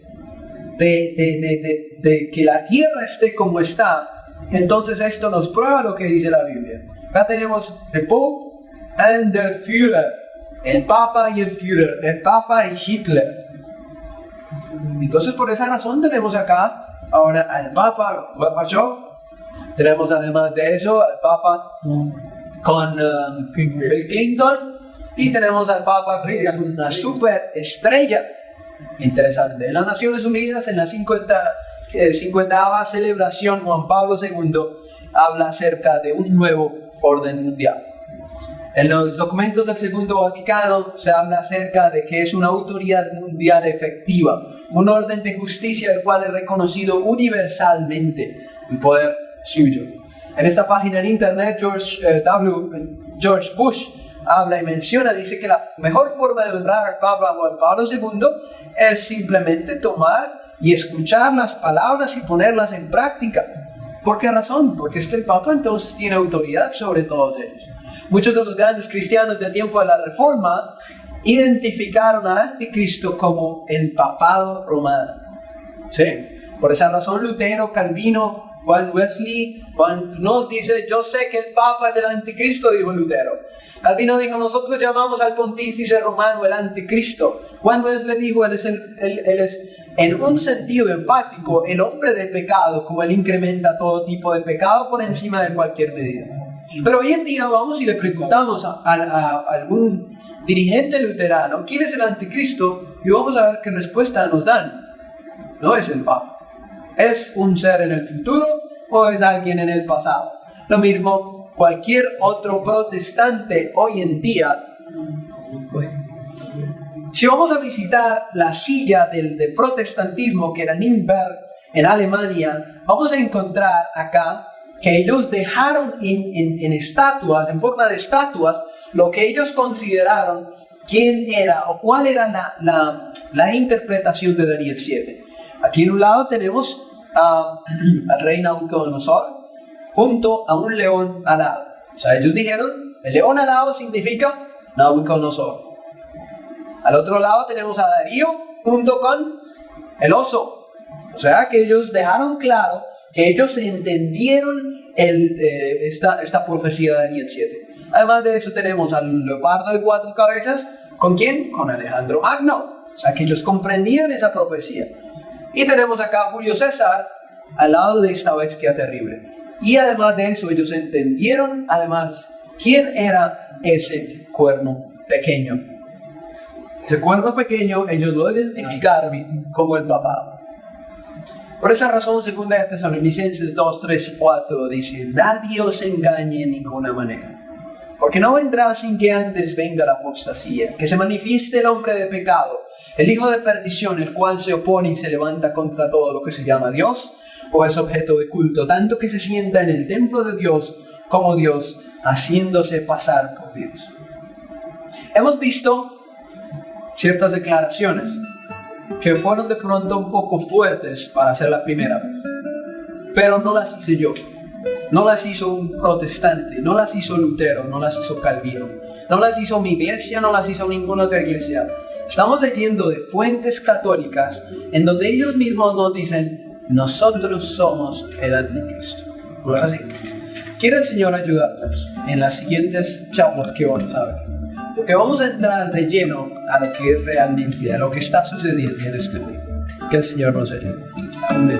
de que la tierra esté como está, entonces esto nos prueba lo que dice la Biblia. Acá tenemos the Pope and the Führer, el Papa y el Führer, el Papa y Hitler. Entonces por esa razón tenemos acá ahora al Papa Gorbachev, tenemos además de eso al Papa con Bill Clinton, y tenemos al Papa que es una superestrella. Interesante. En las Naciones Unidas, en la 50ª celebración, Juan Pablo II habla acerca de un nuevo orden mundial. En los documentos del Segundo Vaticano se habla acerca de que es una autoridad mundial efectiva, un orden de justicia el cual es reconocido universalmente el poder suyo. En esta página en internet, George Bush habla y menciona, dice que la mejor forma de honrar al Papa Juan Pablo II es simplemente tomar y escuchar las palabras y ponerlas en práctica. ¿Por qué razón? Porque el Papa entonces tiene autoridad sobre todos ellos. Muchos de los grandes cristianos del tiempo de la Reforma identificaron al Anticristo como el papado romano. Sí, por esa razón Lutero, Calvino, Juan Wesley, Juan nos dice: yo sé que el Papa es el Anticristo, dijo Lutero. Calvino dijo: nosotros llamamos al pontífice romano el Anticristo. Juan Wesley dijo: él es en un sentido empático el hombre de pecado, como él incrementa todo tipo de pecado por encima de cualquier medida. Pero hoy en día vamos y le preguntamos a algún dirigente luterano quién es el Anticristo, y vamos a ver qué respuesta nos dan. No es el Papa. ¿Es un ser en el futuro o es alguien en el pasado? Lo mismo cualquier otro protestante hoy en día. Bueno, si vamos a visitar la silla del protestantismo, que era Nürnberg en Alemania, vamos a encontrar acá que ellos dejaron en estatuas, en forma de estatuas, lo que ellos consideraron quién era o cuál era la interpretación de Daniel 7. Aquí en un lado tenemos al rey Nabucodonosor junto a un león alado. O sea, ellos dijeron, el león alado significa Nabucodonosor. Al otro lado tenemos a Darío junto con el oso. O sea, que ellos dejaron claro que ellos entendieron esta profecía de Daniel 7. Además de eso tenemos al leopardo de 4 cabezas. ¿Con quién? Con Alejandro Magno. O sea, que ellos comprendían esa profecía. Y tenemos acá a Julio César al lado de esta bestia terrible. Y además de eso, ellos entendieron además ¿Quién era ese cuerno pequeño? Ese cuerno pequeño ellos lo identificaron como el papá. Por esa razón, 2 Tesalonicenses 2, 3 y 4 dice: nadie os engañe en ninguna manera, porque no vendrá sin que antes venga la apostasía, que se manifieste el hombre de pecado, el hijo de perdición, el cual se opone y se levanta contra todo lo que se llama Dios o es objeto de culto, tanto que se sienta en el templo de Dios como Dios, haciéndose pasar por Dios. Hemos visto ciertas declaraciones que fueron de pronto un poco fuertes para ser la primera vez, pero no las hice yo, no las hizo un protestante, no las hizo Lutero, no las hizo Calvino, no las hizo mi iglesia, no las hizo ninguna otra iglesia. Estamos leyendo de fuentes católicas en donde ellos mismos nos dicen: nosotros somos el anticristo. ¿No es así? Quiere el Señor ayudarnos en las siguientes charlas que vamos a ver, porque vamos a entrar de lleno a lo que es realmente, a lo que está sucediendo en este mundo. Que el Señor nos ayude. Amén.